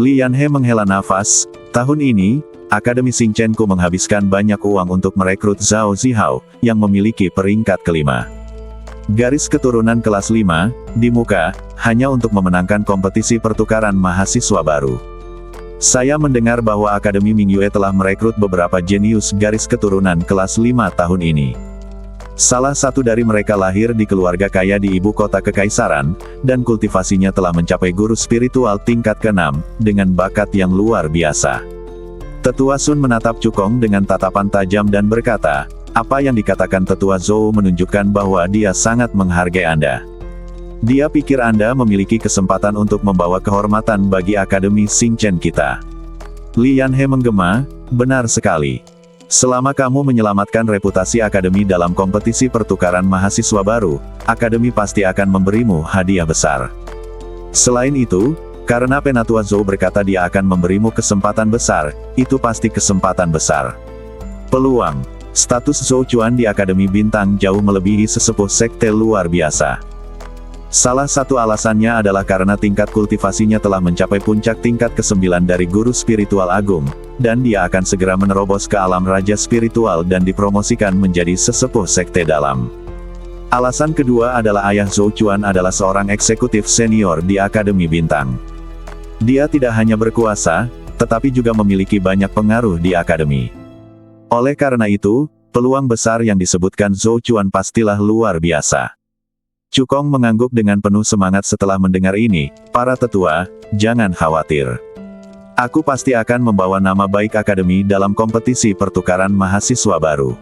Li Yanhe menghela nafas, tahun ini, Akademi Xingchenku menghabiskan banyak uang untuk merekrut Zhao Zihao, yang memiliki peringkat kelima. Garis keturunan kelas 5, di muka, hanya untuk memenangkan kompetisi pertukaran mahasiswa baru. Saya mendengar bahwa Akademi Mingyue telah merekrut beberapa jenius garis keturunan kelas 5 tahun ini. Salah satu dari mereka lahir di keluarga kaya di ibu kota kekaisaran, dan kultivasinya telah mencapai guru spiritual tingkat ke-6, dengan bakat yang luar biasa. Tetua Sun menatap Cukong dengan tatapan tajam dan berkata, apa yang dikatakan Tetua Zhou menunjukkan bahwa dia sangat menghargai Anda. Dia pikir Anda memiliki kesempatan untuk membawa kehormatan bagi Akademi Xingchen kita. Li Yanhe menggema, benar sekali. Selama kamu menyelamatkan reputasi Akademi dalam kompetisi pertukaran mahasiswa baru, Akademi pasti akan memberimu hadiah besar. Selain itu, karena Penatua Zhou berkata dia akan memberimu kesempatan besar, itu pasti kesempatan besar. Peluang. Status Zhou Chuan di Akademi Bintang jauh melebihi sesepuh sekte luar biasa. Salah satu alasannya adalah karena tingkat kultivasinya telah mencapai puncak tingkat ke-9 dari guru spiritual agung, dan dia akan segera menerobos ke alam raja spiritual dan dipromosikan menjadi sesepuh sekte dalam. Alasan kedua adalah ayah Zhou Chuan adalah seorang eksekutif senior di Akademi Bintang. Dia tidak hanya berkuasa, tetapi juga memiliki banyak pengaruh di Akademi. Oleh karena itu, peluang besar yang disebutkan Zhou Chuan pastilah luar biasa. Cukong mengangguk dengan penuh semangat setelah mendengar ini, para tetua, jangan khawatir. Aku pasti akan membawa nama baik Akademi dalam kompetisi pertukaran mahasiswa baru.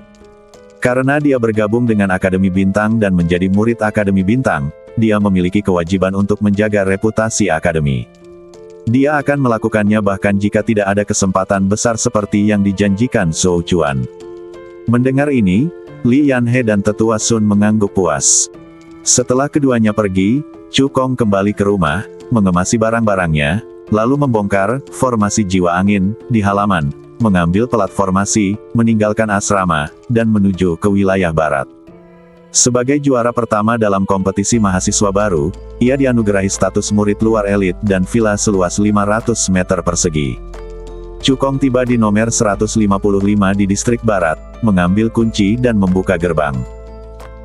Karena dia bergabung dengan Akademi Bintang dan menjadi murid Akademi Bintang, dia memiliki kewajiban untuk menjaga reputasi Akademi. Dia akan melakukannya bahkan jika tidak ada kesempatan besar seperti yang dijanjikan Zhou Chuan. Mendengar ini, Li Yanhe dan Tetua Sun mengangguk puas. Setelah keduanya pergi, Cukong kembali ke rumah, mengemasi barang-barangnya, lalu membongkar formasi jiwa angin di halaman, mengambil pelat formasi, meninggalkan asrama, dan menuju ke wilayah barat. Sebagai juara pertama dalam kompetisi mahasiswa baru, ia dianugerahi status murid luar elit dan villa seluas 500 meter persegi. Cukong tiba di nomor 155 di distrik barat, mengambil kunci dan membuka gerbang.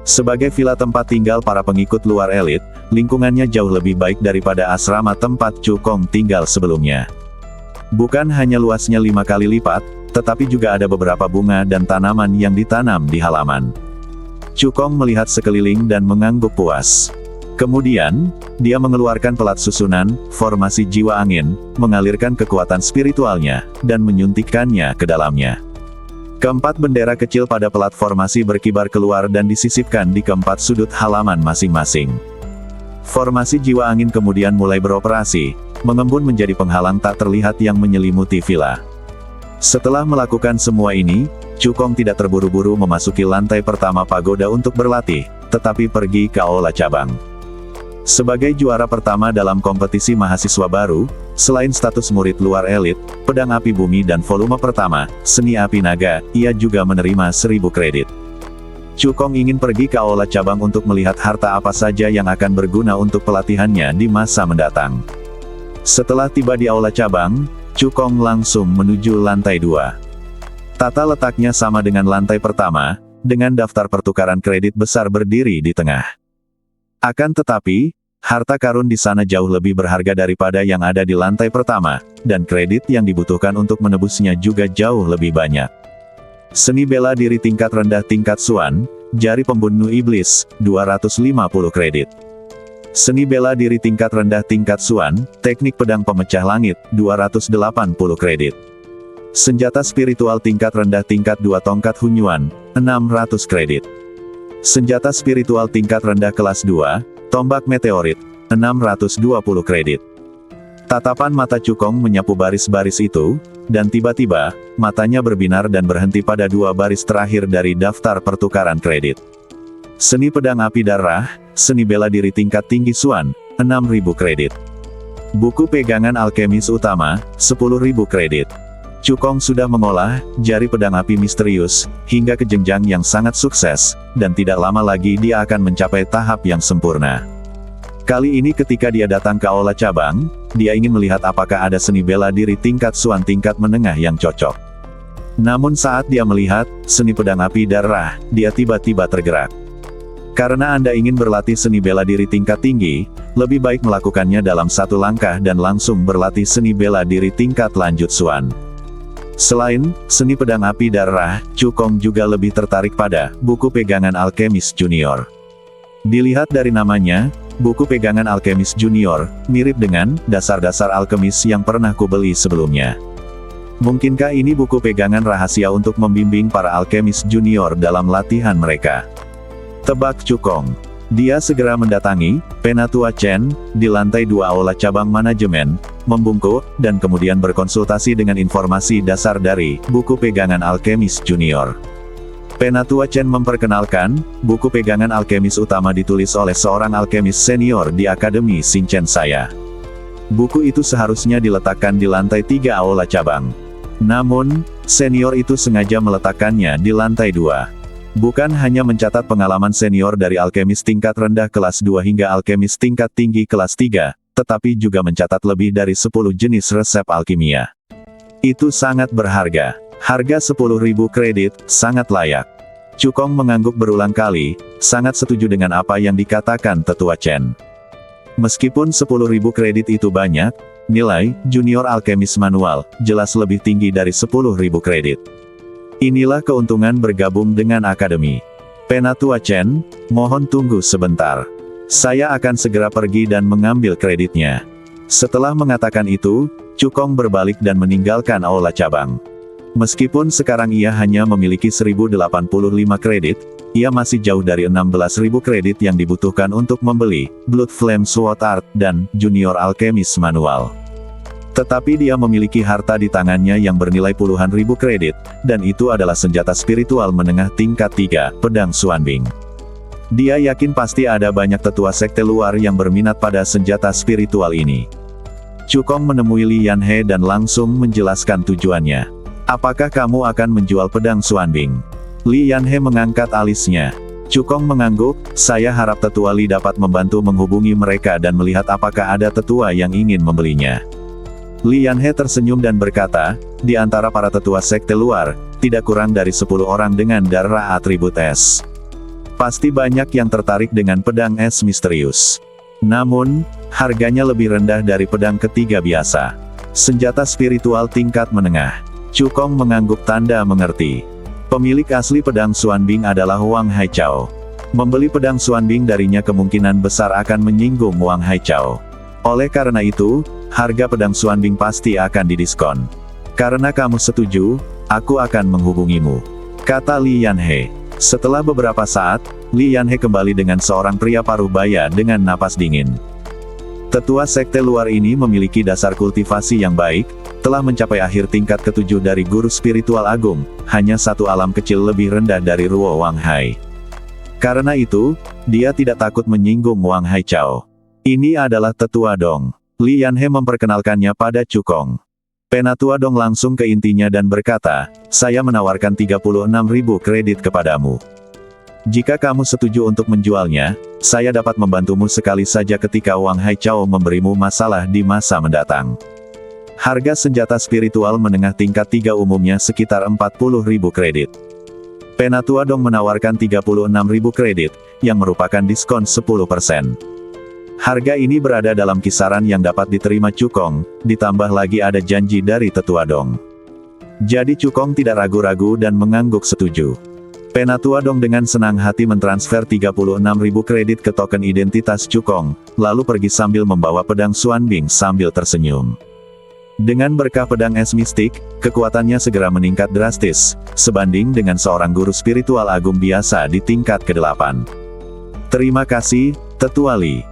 Sebagai villa tempat tinggal para pengikut luar elit, lingkungannya jauh lebih baik daripada asrama tempat Cukong tinggal sebelumnya. Bukan hanya luasnya 5 kali lipat, tetapi juga ada beberapa bunga dan tanaman yang ditanam di halaman. Cukong melihat sekeliling dan mengangguk puas. Kemudian, dia mengeluarkan pelat susunan, formasi jiwa angin, mengalirkan kekuatan spiritualnya, dan menyuntikkannya ke dalamnya. Keempat bendera kecil pada plat formasi berkibar keluar dan disisipkan di keempat sudut halaman masing-masing. Formasi jiwa angin kemudian mulai beroperasi, mengembun menjadi penghalang tak terlihat yang menyelimuti villa. Setelah melakukan semua ini, Cukong tidak terburu-buru memasuki lantai pertama pagoda untuk berlatih, tetapi pergi ke aula cabang. Sebagai juara pertama dalam kompetisi mahasiswa baru, selain status murid luar elit, pedang api bumi dan volume pertama, seni api naga, ia juga menerima 1000 kredit. Cukong ingin pergi ke aula cabang untuk melihat harta apa saja yang akan berguna untuk pelatihannya di masa mendatang. Setelah tiba di aula cabang, Cukong langsung menuju lantai 2. Tata letaknya sama dengan lantai pertama, dengan daftar pertukaran kredit besar berdiri di tengah. Akan tetapi, harta karun di sana jauh lebih berharga daripada yang ada di lantai pertama, dan kredit yang dibutuhkan untuk menebusnya juga jauh lebih banyak. Seni bela diri tingkat rendah tingkat Suan, jari pembunuh iblis, 250 kredit. Seni bela diri tingkat rendah tingkat Suan, teknik pedang pemecah langit, 280 kredit. Senjata spiritual tingkat rendah tingkat 2 tongkat Hunyuan, 600 kredit. Senjata spiritual tingkat rendah kelas 2, tombak meteorit, 620 kredit. Tatapan mata Cukong menyapu baris-baris itu, dan tiba-tiba, matanya berbinar dan berhenti pada 2 baris terakhir dari daftar pertukaran kredit. Seni pedang api darah, seni bela diri tingkat tinggi Suan, 6.000 kredit. Buku pegangan alkemis utama, 10.000 kredit. Cukong sudah mengolah jari pedang api misterius hingga ke jenjang yang sangat sukses, dan tidak lama lagi dia akan mencapai tahap yang sempurna. Kali ini ketika dia datang ke aula cabang, dia ingin melihat apakah ada seni bela diri tingkat Suan tingkat menengah yang cocok. Namun saat dia melihat seni pedang api darah, dia tiba-tiba tergerak. Karena Anda ingin berlatih seni bela diri tingkat tinggi, lebih baik melakukannya dalam satu langkah dan langsung berlatih seni bela diri tingkat lanjut Suan. Selain seni pedang api darah, Cukong juga lebih tertarik pada buku pegangan alkemis junior. Dilihat dari namanya, buku pegangan alkemis junior mirip dengan dasar-dasar alkemis yang pernah kubeli sebelumnya. Mungkinkah ini buku pegangan rahasia untuk membimbing para alkemis junior dalam latihan mereka? Tebak Cukong. Dia segera mendatangi Penatua Chen di lantai 2 aula cabang manajemen, membungkuk, dan kemudian berkonsultasi dengan informasi dasar dari buku pegangan alkemis junior. Penatua Chen memperkenalkan, buku pegangan alkemis utama ditulis oleh seorang alkemis senior di Akademi Xinchen saya. Buku itu seharusnya diletakkan di lantai 3 aula cabang. Namun, senior itu sengaja meletakkannya di lantai 2. Bukan hanya mencatat pengalaman senior dari alkemis tingkat rendah kelas 2 hingga alkemis tingkat tinggi kelas 3, tetapi juga mencatat lebih dari 10 jenis resep alkimia. Itu sangat berharga. Harga 10.000 kredit, sangat layak. Cukong mengangguk berulang kali, sangat setuju dengan apa yang dikatakan Tetua Chen. Meskipun 10.000 kredit itu banyak, nilai junior alkemis manual jelas lebih tinggi dari 10.000 kredit. Inilah keuntungan bergabung dengan akademi. Penatua Chen, mohon tunggu sebentar. Saya akan segera pergi dan mengambil kreditnya. Setelah mengatakan itu, Cukong berbalik dan meninggalkan aula cabang. Meskipun sekarang ia hanya memiliki 1085 kredit, ia masih jauh dari 16.000 kredit yang dibutuhkan untuk membeli Blood Flame Sword Art dan Junior Alchemist Manual. Tetapi dia memiliki harta di tangannya yang bernilai puluhan ribu kredit, dan itu adalah senjata spiritual menengah tingkat 3, pedang Xuanbing. Dia yakin pasti ada banyak tetua sekte luar yang berminat pada senjata spiritual ini. Cukong menemui Li Yanhe dan langsung menjelaskan tujuannya. Apakah kamu akan menjual pedang Xuanbing? Li Yanhe mengangkat alisnya. Cukong mengangguk, saya harap tetua Li dapat membantu menghubungi mereka dan melihat apakah ada tetua yang ingin membelinya. Li Yanhe tersenyum dan berkata, di antara para tetua sekte luar, tidak kurang dari 10 orang dengan darah atribut es. Pasti banyak yang tertarik dengan pedang es misterius. Namun, harganya lebih rendah dari pedang ketiga biasa. Senjata spiritual tingkat menengah. Cukong mengangguk tanda mengerti. Pemilik asli pedang Xuanbing adalah Wang Haichao. Membeli pedang Xuanbing darinya kemungkinan besar akan menyinggung Wang Haichao. Oleh karena itu, harga pedang Xuanbing pasti akan didiskon. Karena kamu setuju, aku akan menghubungimu, kata Li Yanhe. Setelah beberapa saat, Li Yanhe kembali dengan seorang pria paruh baya dengan napas dingin. Tetua sekte luar ini memiliki dasar kultivasi yang baik, telah mencapai akhir tingkat ke-7 dari guru spiritual agung, hanya satu alam kecil lebih rendah dari Ruo Wang Hai. Karena itu, dia tidak takut menyinggung Wang Hai Chao. Ini adalah Tetua Dong. Li Yanhe memperkenalkannya pada Cukong. Penatua Dong langsung ke intinya dan berkata, saya menawarkan 36.000 kredit kepadamu. Jika kamu setuju untuk menjualnya, saya dapat membantumu sekali saja ketika Wang Hai Chao memberimu masalah di masa mendatang. Harga senjata spiritual menengah tingkat 3 umumnya sekitar 40.000 kredit. Penatua Dong menawarkan 36.000 kredit, yang merupakan diskon 10%. Harga ini berada dalam kisaran yang dapat diterima Cukong, ditambah lagi ada janji dari Tetua Dong. Jadi Cukong tidak ragu-ragu dan mengangguk setuju. Penatua Dong dengan senang hati mentransfer 36.000 kredit ke token identitas Cukong, lalu pergi sambil membawa pedang Xuanbing sambil tersenyum. Dengan berkah pedang es mistik, kekuatannya segera meningkat drastis, sebanding dengan seorang guru spiritual agung biasa di tingkat ke-8. Terima kasih, Tetua Li.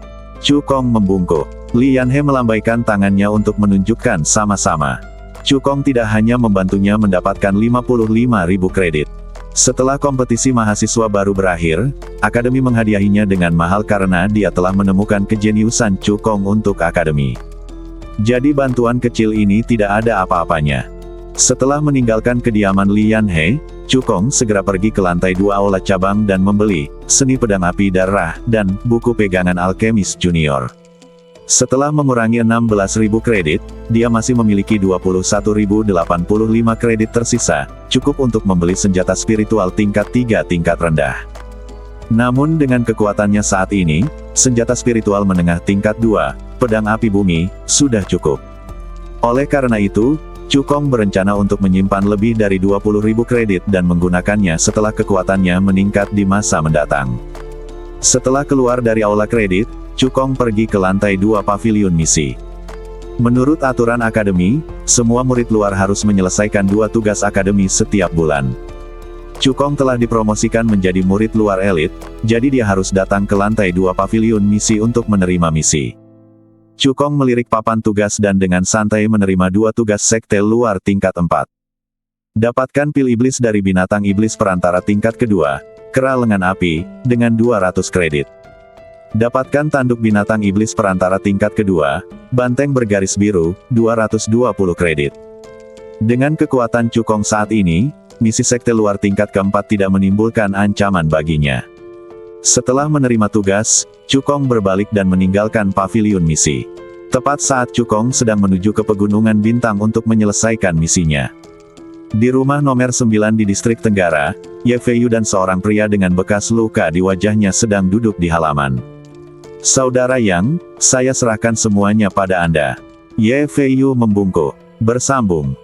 Cukong membungkuk. Li Yanhe melambaikan tangannya untuk menunjukkan sama-sama. Cukong tidak hanya membantunya mendapatkan 55.000 kredit. Setelah kompetisi mahasiswa baru berakhir, akademi menghadiahinya dengan mahal karena dia telah menemukan kejeniusan Cukong untuk akademi. Jadi bantuan kecil ini tidak ada apa-apanya. Setelah meninggalkan kediaman Li Yanhe, Cukong segera pergi ke lantai 2 aula cabang dan membeli Seni Pedang Api Darah dan buku pegangan alkemis junior. Setelah mengurangi 16.000 kredit, dia masih memiliki 21.085 kredit tersisa, cukup untuk membeli senjata spiritual tingkat 3 tingkat rendah. Namun dengan kekuatannya saat ini, senjata spiritual menengah tingkat 2, pedang api bumi, sudah cukup. Oleh karena itu, Cukong berencana untuk menyimpan lebih dari 20.000 kredit dan menggunakannya setelah kekuatannya meningkat di masa mendatang. Setelah keluar dari aula kredit, Cukong pergi ke lantai 2 pavilion misi. Menurut aturan akademi, semua murid luar harus menyelesaikan 2 tugas akademi setiap bulan. Cukong telah dipromosikan menjadi murid luar elit, jadi dia harus datang ke lantai 2 pavilion misi untuk menerima misi. Cukong melirik papan tugas dan dengan santai menerima 2 tugas sekte luar tingkat 4. Dapatkan pil iblis dari binatang iblis perantara tingkat kedua, kera lengan api, dengan 200 kredit. Dapatkan tanduk binatang iblis perantara tingkat kedua, banteng bergaris biru, 220 kredit. Dengan kekuatan Cukong saat ini, misi sekte luar tingkat keempat tidak menimbulkan ancaman baginya. Setelah menerima tugas, Cukong berbalik dan meninggalkan pavilion misi. Tepat saat Cukong sedang menuju ke Pegunungan Bintang untuk menyelesaikan misinya. Di rumah nomor 9 di distrik Tenggara, Ye Feiyu dan seorang pria dengan bekas luka di wajahnya sedang duduk di halaman. Saudara Yang, saya serahkan semuanya pada Anda. Ye Feiyu membungkuk. Bersambung.